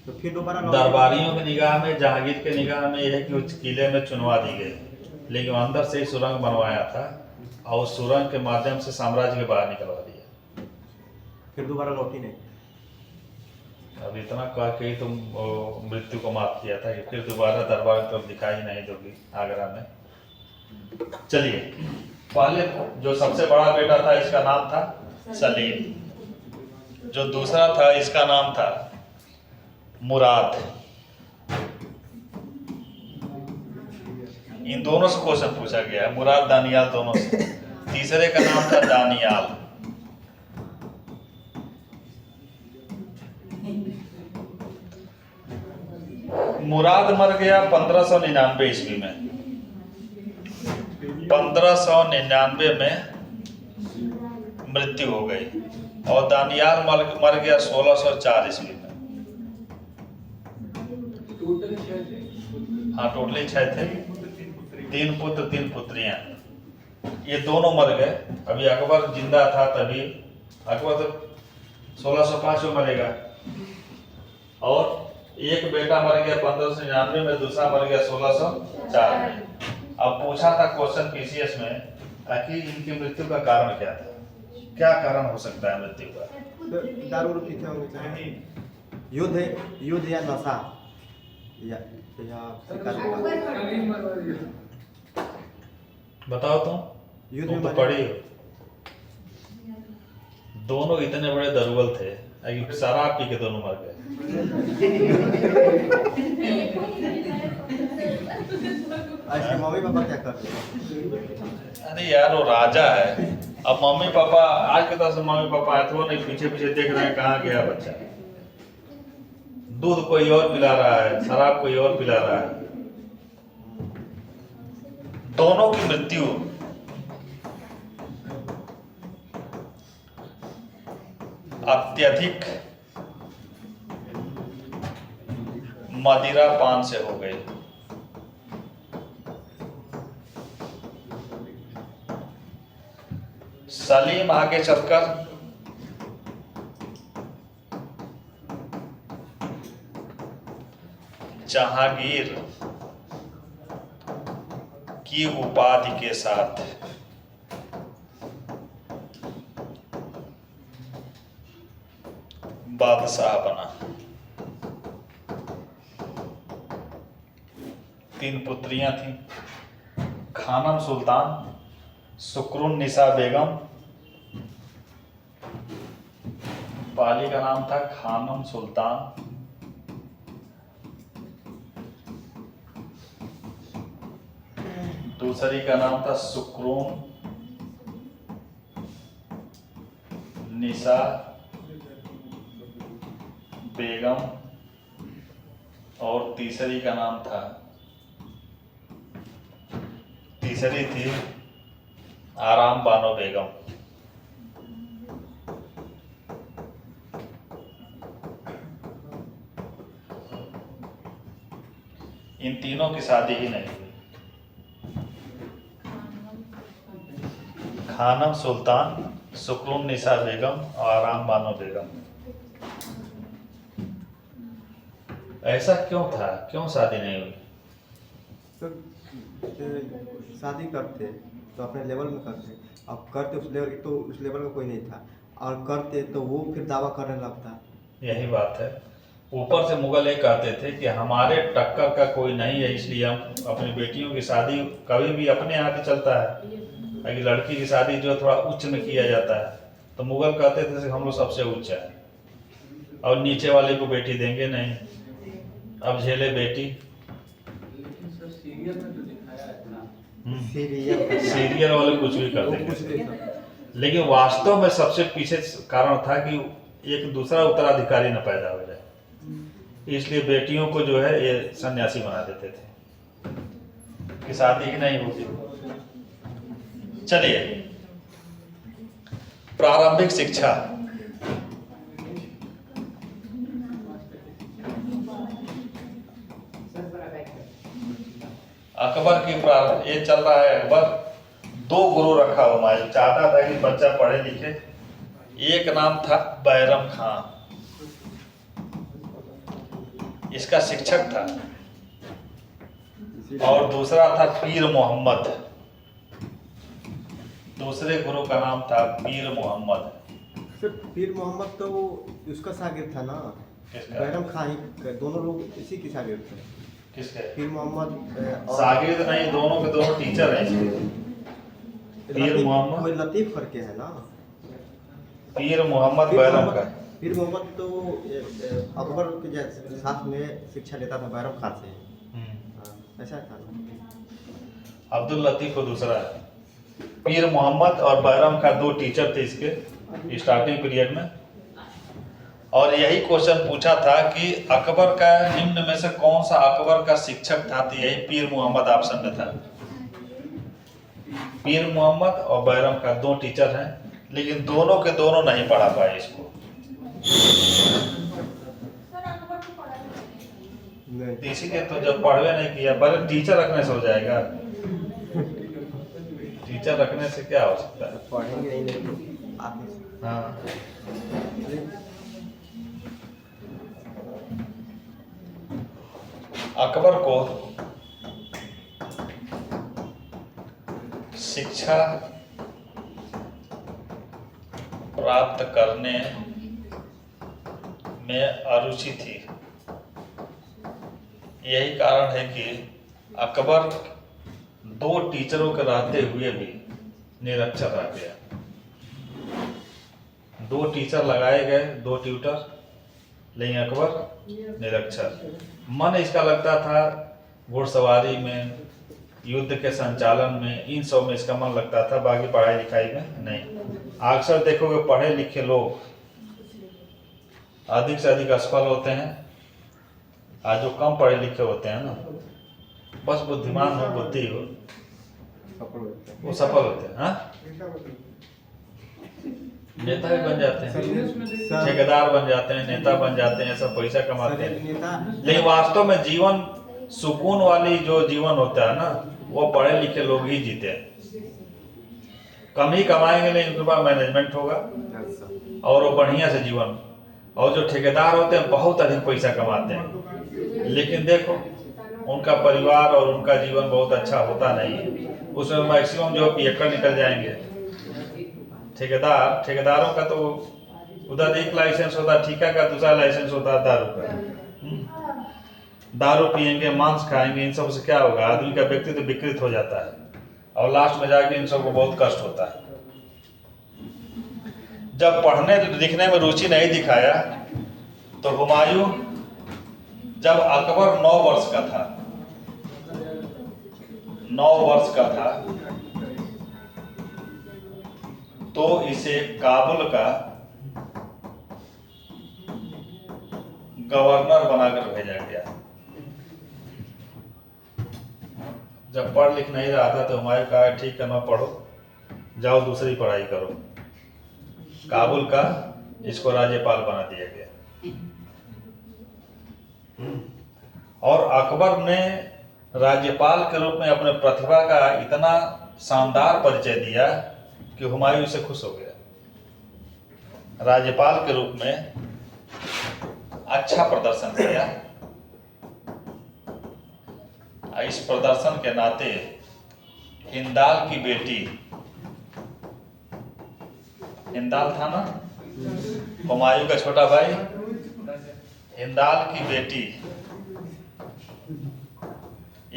तो फिर दोबारा दरबारियों की निगाह में, जहांगीर के निगाह में यह है कि उस किले में चुनवा दी गई, लेकिन अंदर से ही सुरंग बनवाया था और उस सुरंग के माध्यम से साम्राज्य के बाहर निकलवा दिया। फिर दोबारा लौटी नहीं। अब इतना कह के ही तुम मृत्यु को माफ किया था कि फिर दोबारा दरबार की तरफ दिखाई नहीं दोगी आगरा में। चलिए, पहले जो सबसे बड़ा बेटा था इसका नाम था सलीम, जो दूसरा था इसका नाम था मुराद। इन दोनों से क्वेश्चन पूछा गया है, मुराद दानियाल दोनों से। तीसरे का नाम था दानियाल। मुराद मर गया 1599 ईस्वी में। 1599 में मृत्यु हो गई और दानियाल मर गया 1604 ईस्वी में। टोटल 6 थे। हाँ टोटली 6 थे, 3 पुत्र 3 पुत्रियां। ये दोनों मर गए। अभी अकबर जिंदा था तभी, अकबर तो 1605 में मरेगा, और एक बेटा मर गया 1599 में, दूसरा मर गया 1604 में। अब पूछा था क्वेश्चन पीसीएस में कि इनकी मृत्यु का कारण क्या था, क्या कारण हो सकता है मृत्यु का? तो दारू पीते होंगे सर। युद्ध या नशा या शिकार होगा। सलीम मरवा दिया। बताओ तुम युद्ध तो में पढ़ी हो। दोनों इतने बड़े दरुगल थे कि शराब पी के दोनों मर गए। इसके मम्मी पापा क्या करते हैं? अरे यार वो राजा है। अब मम्मी पापा आज के तरह से मम्मी पापा है तो वो नहीं, पीछे पीछे देख रहे हैं कहाँ गया बच्चा। दूध कोई और पिला रहा है, शराब कोई और पिला रहा है। दोनों की मृत्यु अत्यधिक मदिरा पान से हो गई। सलीम आगे चलकर जहांगीर की उपाधि के साथ बादशाह बना। 3 पुत्रियां थीं, खानम सुल्तान, सुकरून निसा बेगम, पहली का नाम था खानम सुल्तान, दूसरी का नाम था सुकरून निसा बेगम और तीसरी का नाम था, तीसरी थी आराम बानो बेगम। इन तीनों की शादी ही नहीं हुई। खानम सुल्तान, सुकरून निसा बेगम और आराम बानो बेगम। ऐसा क्यों था, क्यों शादी नहीं हुई? तो शादी करते तो अपने लेवल में करते, अब करते उस लेवल तो उस लेवल का कोई नहीं था, और करते तो वो फिर दावा करने लगता। यही बात है। ऊपर से मुगल ये कहते थे कि हमारे टक्कर का कोई नहीं है, इसलिए हम अपनी बेटियों की शादी कभी भी अपने यहाँ भी चलता है। अगर लड़की की शादी जो है थोड़ा उच्च में किया जाता है, तो मुगल कहते थे कि हम लोग सबसे उच्च है और नीचे वाले को बेटी देंगे नहीं। अब झेले बेटी। लेकिन सर सीरियल में जो दिखाया है ना, सीरियल वाले कुछ भी कर देंगे, लेकिन वास्तव में सबसे पीछे कारण था कि एक दूसरा उत्तराधिकारी न पैदा हो जाए, इसलिए बेटियों को जो है ये सन्यासी बना देते थे कि शादी ही नहीं होती। चलिए, प्रारंभिक शिक्षा। अकबर की प्रारंभ ये चल रहा है। अकबर 2 गुरु रखा हुआ है, चाहता था कि बच्चा पढ़े लिखे। एक नाम था बैरम खां, इसका शिक्षक था, और दूसरा था पीर मोहम्मद। दूसरे गुरु का नाम था पीर मोहम्मद। सिर्फ पीर मोहम्मद तो वो उसका शागिर्द था ना, किसका? बैरम खां ही, दोनों लोग इसी की शागिर्द थे। किसके? पीर मोहम्मद शागिर्द नहीं, दोनों के दोनों टीचर हैं इसके। पीर मोहम्मद, कोई लतीफ करके है ना, पीर मोहम्मद बैरम का। पीर मोहम्मद तो अकबर के साथ में शिक्षा लेता था बैरम खां से। हाँ, ऐसा था ना। अब्दुल लतीफ को दूसरा है। पीर मोहम्मद और बैरम का 2 टीचर थे इसके स्टार्टिंग पीरियड में। और यही क्वेश्चन पूछा था कि अकबर का निम्न में से कौन सा अकबर का शिक्षक था, तो यही पीर मोहम्मद ऑप्शन में था। पीर मोहम्मद और बैरम का 2 टीचर हैं, लेकिन दोनों के दोनों नहीं पढ़ा पाए इसको। नहीं, इसीलिए तो जब पढ़वे नहीं किया, पर टीचर रखने से हो जाएगा? टीचर रखने से क्या हो सकता है? पढ़ेंगे नहीं तो आगे। हाँ, अकबर को शिक्षा प्राप्त करने में अरुचि थी। यही कारण है कि अकबर 2 टीचरों के रहते हुए भी निरक्षर रह गया। 2 टीचर लगाए गए, 2 ट्यूटर, लेकिन अकबर निरक्षर। मन इसका लगता था घुड़सवारी में, युद्ध के संचालन में, इन सब में इसका मन लगता था, बाकी पढ़ाई लिखाई में नहीं। अक्सर देखोगे पढ़े लिखे लोग अधिक से अधिक असफल होते हैं, आज जो कम पढ़े लिखे होते हैं ना, बस बुद्धिमान हो, बुद्धि हो, वो सफल होते हैं। हाँ, नेता भी बन जाते हैं, ठेकेदार बन जाते हैं, नेता बन जाते हैं, सब पैसा कमाते हैं, लेकिन वास्तव में जीवन सुकून वाली जो जीवन होता है ना, वो पढ़े लिखे लोग ही जीते हैं। कम ही कमाएंगे लेकिन उनके पास मैनेजमेंट होगा और वो बढ़िया से जीवन। और जो ठेकेदार होते हैं बहुत अधिक पैसा कमाते हैं, लेकिन देखो उनका परिवार और उनका जीवन बहुत अच्छा होता नहीं है। उसमें मैक्सिमम जो पियक्कड़ निकल जाएंगे। ठेकेदारों का तो उधर एक लाइसेंस होता है ठेका का, दूसरा लाइसेंस होता है दारू का। दारू पियेंगे, मांस खाएंगे, इन सब से क्या होगा? आदमी का व्यक्तित्व विकृत हो जाता है और लास्ट में जाके इन सबको बहुत कष्ट होता है। जब पढ़ने लिखने में रुचि नहीं दिखाया तो हुमायूं जब अकबर 9 वर्ष का था, 9 वर्ष का था, तो इसे काबुल का गवर्नर बनाकर भेजा गया। जब पढ़ लिख नहीं रहा था तो हुमायूं कहा ठीक है, ना पढ़ो, जाओ दूसरी पढ़ाई करो। काबुल का इसको राज्यपाल बना दिया गया। और अकबर ने राज्यपाल के रूप में अपने प्रतिभा का इतना शानदार परिचय दिया कि हुमायूं इससे खुश हो गया। राज्यपाल के रूप में अच्छा प्रदर्शन किया। इस प्रदर्शन के नाते हिंदाल की बेटी, हिंदाल था ना हुमायूं का छोटा भाई, हिंदाल की बेटी,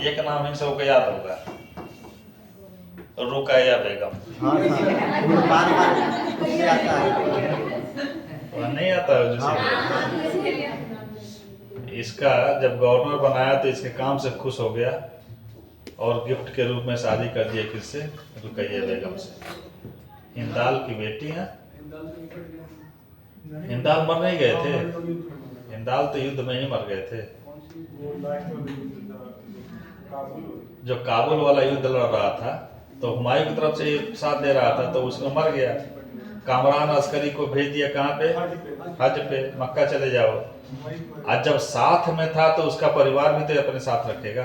एक नाम ही सबको याद होगा, रुकैया बेगम। हाँ सर, बार बार आता है। नहीं आता है जिसे। इसका जब गवर्नर बनाया तो इसके काम से खुश हो गया और गिफ्ट के रूप में शादी कर दिया किससे? रुकैया बेगम से। हिंदाल की बेटी है। हिंदाल मर नहीं गए थे, हिंदाल तो युद्ध में ही मर गए थे। जो काबुल वाला युद्ध लड़ रहा था तो हुमायूं की तरफ से साथ दे रहा था, तो उसमें मर गया। कामरान अस्करी को भेज दिया कहाँ पे? हज पे, मक्का चले जाओ। आज जब साथ में था तो उसका परिवार भी तो अपने साथ रखेगा।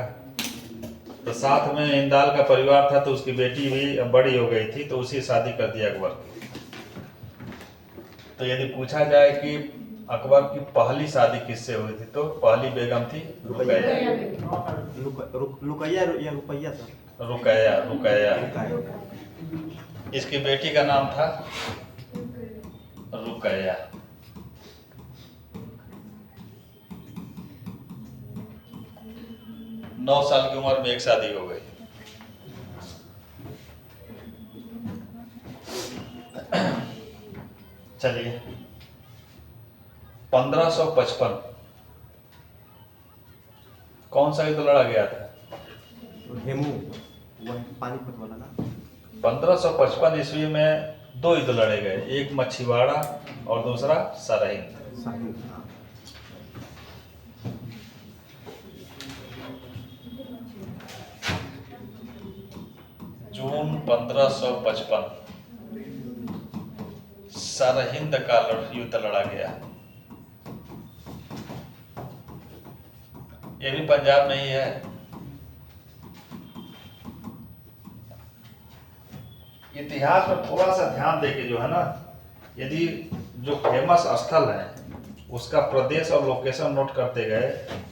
तो साथ में हिंदाल का परिवार था तो उसकी बेटी भी बड़ी हो गई थी, तो उसी शादी कर दिया अकबर की। तो यदि पूछा जाए कि अकबर की पहली शादी किससे हुई थी, तो पहली बेगम थी रुकैया। रुकैया या रुपैया सर? रुकैया, रुकैया। इसकी बेटी का नाम था रुकैया। नौ साल की उम्र में एक शादी हो गई। चलिए 1555 कौन सा युद्ध लड़ा गया था? हेमू, वह पानीपत वाला ना। 1555 ईस्वी में 2 युद्ध लड़े गए, एक मछीवाड़ा और दूसरा सरहिंद। जून 1555 सरहिंद का युद्ध लड़ा गया। ये भी पंजाब में ही है। इतिहास में थोड़ा सा ध्यान देके जो है ना, यदि जो फेमस स्थल है उसका प्रदेश और लोकेशन नोट करते गए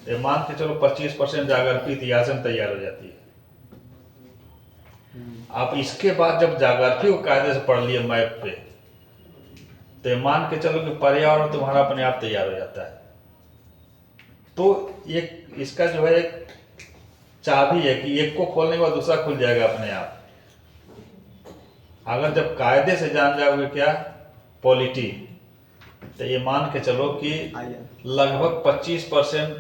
तो मान के चलो 25% जागृति इतिहास में तैयार हो जाती है। आप इसके बाद जब जागृति को कायदे से पढ़ लिए मैप पे, तो मान के चलो कि पर्यावरण तुम्हारा अपने आप तैयार हो जाता है। तो एक इसका जो है एक चाबी है कि एक को खोलने के बाद दूसरा खुल जाएगा अपने आप। अगर जब कायदे से जान जाओगे क्या पॉलिटी, तो ये मान के चलो कि लगभग 25%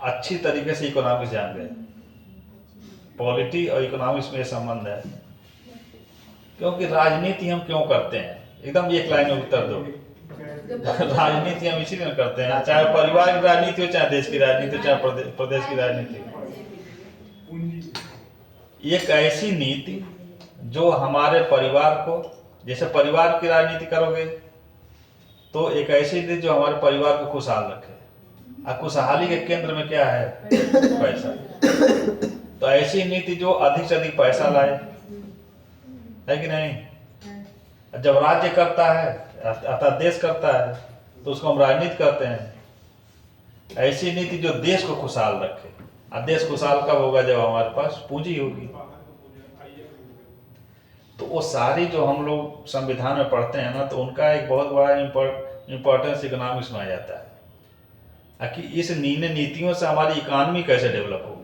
अच्छी तरीके से इकोनॉमिक्स जान गए। पॉलिटी और इकोनॉमिक्स में संबंध है, क्योंकि राजनीति हम क्यों करते हैं? एकदम एक लाइन में उत्तर दो। राजनीति हम इसीलिए करते हैं, चाहे परिवार की राजनीति हो, चाहे देश की राजनीति हो, चाहे प्रदेश की राजनीति हो। एक ऐसी नीति जो हमारे परिवार को, जैसे परिवार की राजनीति करोगे तो एक ऐसी नीति जो हमारे परिवार को खुशहाल रखे। और खुशहाली के केंद्र में क्या है? पैसा। तो ऐसी नीति जो अधिक से अधिक पैसा लाए, है कि नहीं? जब राज्य करता है अर्थात देश करता है तो उसको हम राजनीति कहते हैं। ऐसी नीति जो देश को खुशहाल रखे। और देश खुशहाल कब होगा? जब हमारे पास पूंजी होगी। तो वो सारी जो हम लोग संविधान में पढ़ते हैं ना, तो उनका एक बहुत बड़ा इम्पोर्टेंस इकोनॉमिक्स में आ जाता है कि इस नीतियों से हमारी इकोनॉमी कैसे डेवलप होगी।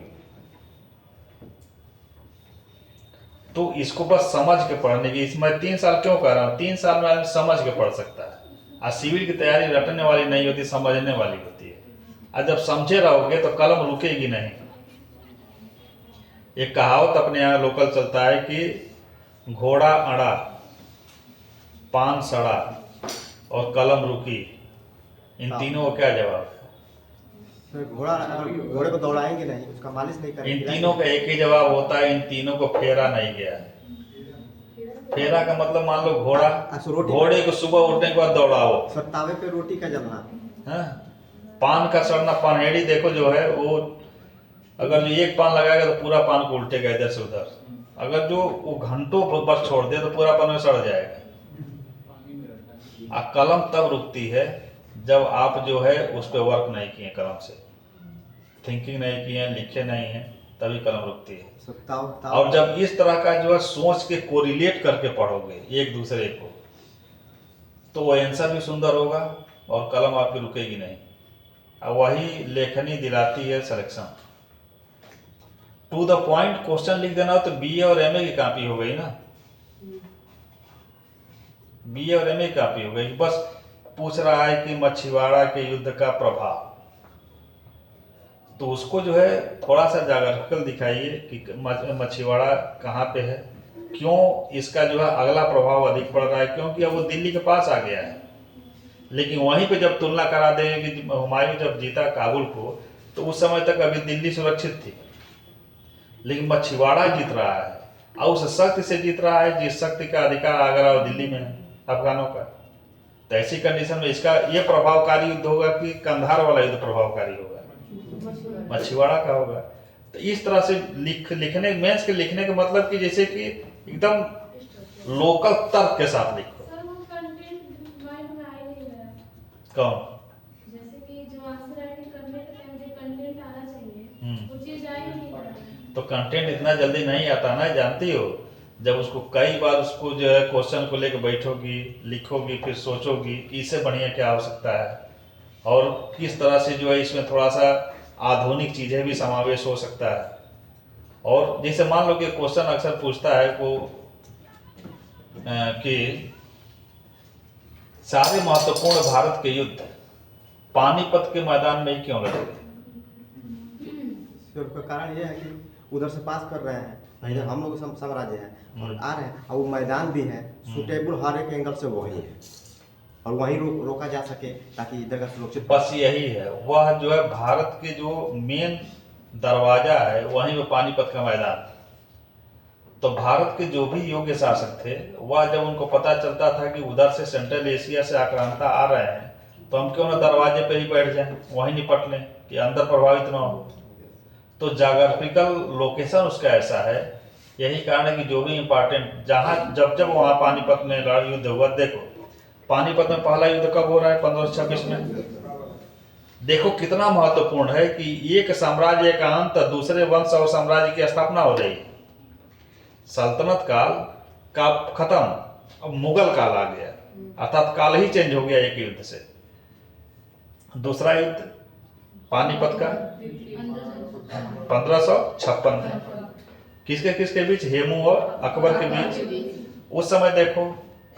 तो इसको बस समझ के पढ़ने की, इसमें 3 साल क्यों कह रहा हूँ, 3 साल में आदमी समझ के पढ़ सकता है। और सिविल की तैयारी रटने वाली नहीं होती, समझने वाली होती है। और जब समझे रहोगे तो कलम रुकेगी नहीं। एक कहावत अपने यहाँ लोकल चलता है कि घोड़ा अड़ा, पान सड़ा और कलम रुकी, इन तीनों का क्या जवाब है? घोड़े को दौड़ाएंगे नहीं, उसका मालिश नहीं करेंगे। इन तीनों का एक ही जवाब होता है, इन तीनों को फेरा नहीं गया। फेरा का मतलब मान लो घोड़े को सुबह उठने के बाद दौड़ाओ, सर तावे पे रोटी का जलना हाँ? पान का सड़ना, पानहेड़ी देखो जो है वो, अगर जो एक पान लगाएगा तो पूरा पान को उल्टेगा इधर से उधर। अगर जो वो घंटों बस छोड़ दे तो पूरा पान में सड़ जाएगा। कलम तब रुकती है जब आप जो है उस पर वर्क नहीं किए, कलम से थिंकिंग नहीं किए, लिखे नहीं है, तभी कलम रुकती है। और जब इस तरह का जो है सोच के कोरिलेट करके पढ़ोगे एक दूसरे को, तो वो आंसर भी सुंदर होगा और कलम आपकी रुकेगी नहीं। अब वही लेखनी दिलाती है selection. To the point question लिख देना हो तो बीए और एमए की कॉपी हो गई ना, बीए और एमए की कॉपी हो गई। बस पूछ रहा है कि मछुआरा के युद्ध का प्रभाव, तो उसको जो है थोड़ा सा जागरूकता दिखाइए कि मछुआरा कहाँ पे है, क्यों इसका जो है अगला प्रभाव अधिक पड़ रहा है, क्योंकि अब वो दिल्ली के पास आ गया है। लेकिन वहीं पे जब तुलना करा देंगे कि हुमायूं जब जीता काबुल को, तो उस समय तक अभी दिल्ली सुरक्षित थी, लेकिन मछुआरा जीत रहा है और उस शक्ति से जीत रहा है जिस शक्ति का अधिकार आगरा और दिल्ली में है, अफगानों का। तो ऐसी कंडीशन में इसका ये प्रभावकारी युद्ध होगा कि कंधार वाला युद्ध प्रभावकारी होगा, मछुआरा का होगा। तो इस तरह से लिखने मेंस के लिखने का मतलब कि जैसे कि एकदम लोकल तर्क के साथ लिखो। कौन? जैसे कि जो आंसर राइटिंग करने के टाइम जो कंटेंट आना चाहिए वो चीज आ ही नहीं रहा। तो कंटेंट इतना जल्दी नहीं आता ना, जानती हो। जब उसको कई बार उसको जो है क्वेश्चन को लेकर बैठोगी, लिखोगी, फिर सोचोगी कि इससे बढ़िया क्या हो सकता है और किस तरह से जो है इसमें थोड़ा सा आधुनिक चीज़ें भी समावेश हो सकता है। और जैसे मान लो कि क्वेश्चन अक्सर पूछता है वो कि सारे महत्वपूर्ण भारत के युद्ध पानीपत के मैदान में ही क्यों लड़े? उसका कारण ये है कि उधर से पास कर रहे हैं, इधर हम लोग साम्राज्य है और आ रहे हैं, और वो मैदान भी है सुटेबल, हर एक एंगल से वही है और वहीं रोका जा सके ताकि इधर का सुरक्षित। बस यही है, वह जो है भारत के जो मेन दरवाजा है वहीं पे पानीपत का मैदान। तो भारत के जो भी योग्य शासक थे, वह जब उनको पता चलता था कि उधर से सेंट्रल एशिया से आक्रांता आ रहे हैं, तो हम क्यों ना दरवाजे पे ही बैठ जाएं, वहीं निपट लें कि अंदर प्रभावित ना हो। तो जाग्राफिकल लोकेशन उसका ऐसा है, यही कारण है कि जो भी इम्पोर्टेंट जहाँ जब वहाँ पानीपत में युद्ध हुआ, देखो पानीपत में पहला युद्ध कब हो रहा है? 1526 में। देखो कितना महत्वपूर्ण है कि एक साम्राज्य का अंत, दूसरे वंश और साम्राज्य की स्थापना हो रही है। सल्तनत काल का खत्म, अब मुगल काल आ गया, अर्थात काल ही चेंज हो गया एक युद्ध से। दूसरा युद्ध पानीपत का 1556 में, किसके बीच? हेमू और अकबर के बीच। उस समय देखो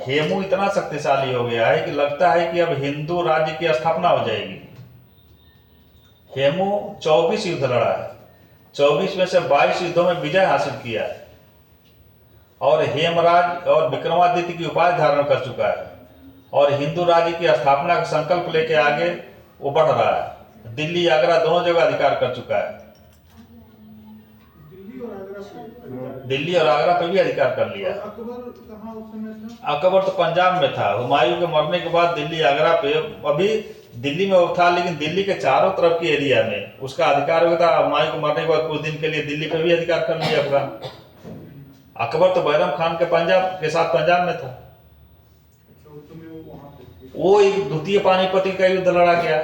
हेमू इतना शक्तिशाली हो गया है कि लगता है कि अब हिंदू राज्य की स्थापना हो जाएगी। हेमू 24 युद्ध लड़ा है, 24 में से 22 युद्धों में विजय हासिल किया है और हेमराज और विक्रमादित्य की उपाधि धारण कर चुका है और हिंदू राज्य की स्थापना का संकल्प लेके आगे वो बढ़ रहा है। दिल्ली आगरा दोनों जगह अधिकार कर चुका है, दिल्ली और आगरा पे भी अधिकार कर लिया। अकबर कहाँ उस समय था? अकबर तो पंजाब में था। हुमायूं के मरने के बाद दिल्ली आगरा पे, अभी दिल्ली में वो था लेकिन दिल्ली के चारों तरफ के एरिया में उसका अधिकार हुआ था। हुमायूं के मरने के बाद कुछ दिन के लिए दिल्ली पे भी अधिकार कर लिया अफगान। अकबर तो बैरम खान के पंजाब के साथ पंजाब में था। वो एक द्वितीय पानीपत का युद्ध लड़ा गया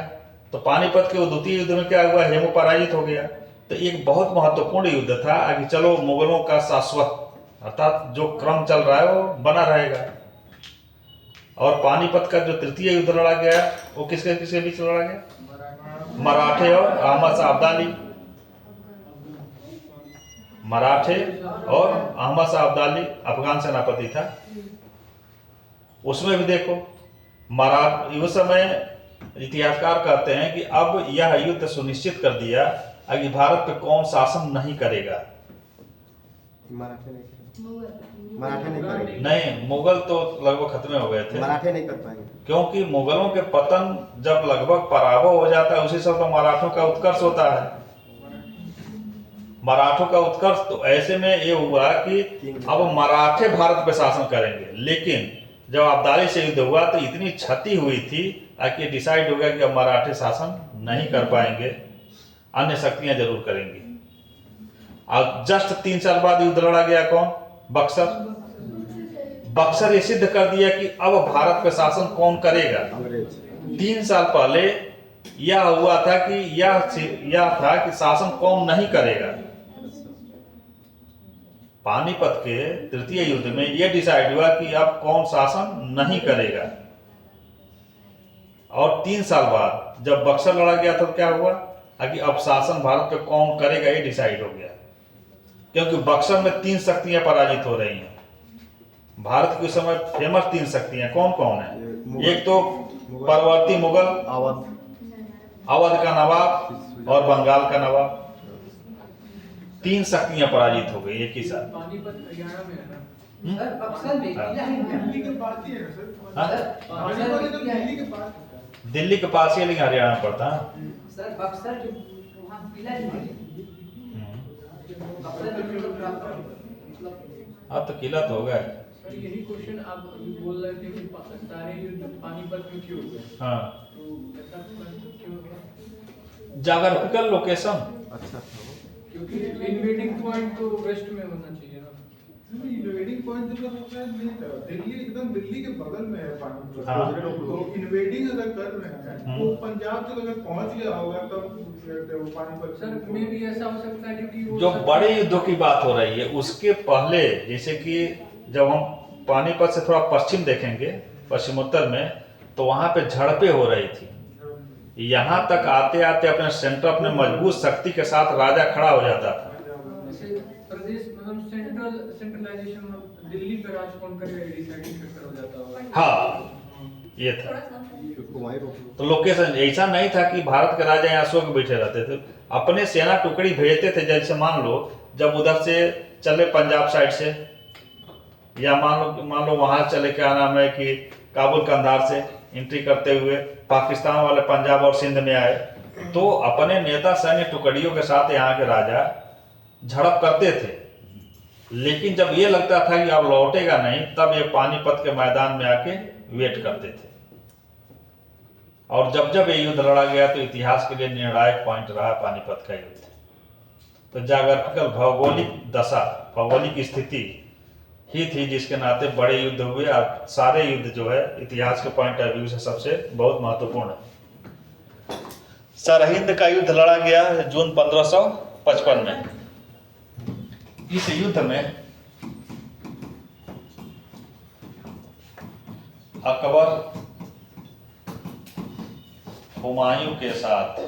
तो पानीपत के द्वितीय युद्ध में क्या हुआ, हेमू पराजित हो गया। तो एक बहुत महत्वपूर्ण युद्ध था कि चलो मुगलों का शाश्वत अर्थात जो क्रम चल रहा है वो बना रहेगा। और पानीपत का जो तृतीय युद्ध लड़ा गया वो किसके किसके बीच लड़ा गया, मराठे और अहमद शाह अब्दाली। मराठे और अहमद शाह अब्दाली अफगान सेनापति था। उसमें भी देखो उस समय इतिहासकार कहते हैं कि अब यह युद्ध सुनिश्चित कर दिया कि भारत पे कौन शासन नहीं करेगा। मराठे नहीं करेंगे। नहीं, मुगल तो लगभग खत्म हो गए थे, मराठे नहीं कर पाएंगे, क्योंकि मुगलों के पतन जब लगभग पराभव हो जाता है उसी समय तो मराठों का उत्कर्ष होता है। मराठों का उत्कर्ष तो ऐसे में ये हुआ कि अब मराठे भारत पे शासन करेंगे। लेकिन जब अब्दाली से युद्ध हुआ तो इतनी क्षति हुई थी कि डिसाइड हो गया कि अब मराठे शासन नहीं कर पाएंगे, अन्य शक्तियां जरूर करेंगी। और जस्ट 3 साल बाद युद्ध लड़ा गया कौन, बक्सर। बक्सर ये सिद्ध कर दिया कि अब भारत पे शासन कौन करेगा। अंग्रेज 3 साल पहले यह हुआ था कि यह था कि शासन कौन नहीं करेगा। पानीपत के तृतीय युद्ध में यह डिसाइड हुआ कि अब कौन शासन नहीं करेगा। और 3 साल बाद जब बक्सर लड़ा गया तो क्या हुआ कि अब शासन भारत पे कौन करेगा ये डिसाइड हो गया। क्योंकि बक्सर में 3 शक्तियां पराजित हो रही हैं। भारत के उस समय फेमस 3 शक्तियां कौन कौन है, एक तो परवर्ती मुगल, अवध का नवाब और बंगाल का नवाब। 3 शक्तियां पराजित हो गई एक ही साथ। पानीपत हरियाणा में है ना? सर बक्सर में किला है क्या? दिल्ली के पास ही है ना सर। हाँ? पानीपत एकदम दिल्ली के पास है। दिल्ली के पास ही, लेकिन हरियाणा में पड़ता है। सर बक्सर जो वहाँ किला नहीं है, बक्सर में जो मतलब अब तो किला तो हो गया। सर यही क्वेश्चन आप अभी बोल रहे थे कि सारे युद्ध पानीपत में क्यों हुए, हाँ, तो ऐसा क्यों हुआ? जाग्राफिकल लोकेशन। अच्छा था वो। क्योंकि इन्वेडिंग पॉइंट तो वेस्ट में होना चाहिए ना। इन्वेडिंग पॉइंट जो होता है दिल्ली, एकदम दिल्ली के बगल में है पानीपत। हाँ। तो इन्वेडिंग अगर कर रहे हैं तो पंजाब तक अगर पहुंच गया होगा तब वो पानीपत। सर मे भी ऐसा हो सकता है क्योंकि वो जो बड़े युद्धों की बात हो रही है उसके पहले, जैसे कि जब हम पानीपत से थोड़ा पश्चिम देखेंगे, पश्चिमोत्तर में, तो वहां पे झड़पें हो रही थी। यहाँ तक आते आते अपने सेंटर, अपने मजबूत शक्ति के साथ राजा खड़ा हो जाता था। जैसे प्रदेश मतलब सेंट्रलाइजेशन दिल्ली पे राज कौन करेगा डिसाइडिंग फैक्टर हो जाता होगा। हाँ, ये था। क्योंकि वहीं रोक लो। तो लोकेशन ऐसा नहीं था कि भारत के राजा यहाँ सो के बैठे रहते थे, अपने सेना टुकड़ी भेजते थे। जैसे मान लो जब उधर से चले पंजाब साइड से, या मान लो वहां चले, क्या नाम है कि काबुल कंधार से एंट्री करते हुए पाकिस्तान वाले पंजाब और सिंध में आए, तो अपने नेता सैन्य टुकड़ियों के साथ यहाँ के राजा झड़प करते थे। लेकिन जब ये लगता था कि अब लौटेगा नहीं, तब ये पानीपत के मैदान में आके वेट करते थे। और जब जब ये युद्ध लड़ा गया तो इतिहास के लिए निर्णायक पॉइंट रहा पानीपत का युद्ध। तो जाग्राफिकल भौगोलिक दशा, भौगोलिक स्थिति ही थी जिसके नाते बड़े युद्ध हुए। और सारे युद्ध जो है इतिहास के पॉइंट ऑफ व्यू से सबसे बहुत महत्वपूर्ण है। सरहिंद का युद्ध लड़ा गया जून 1555 में। इस युद्ध में अकबर हुमायूं के साथ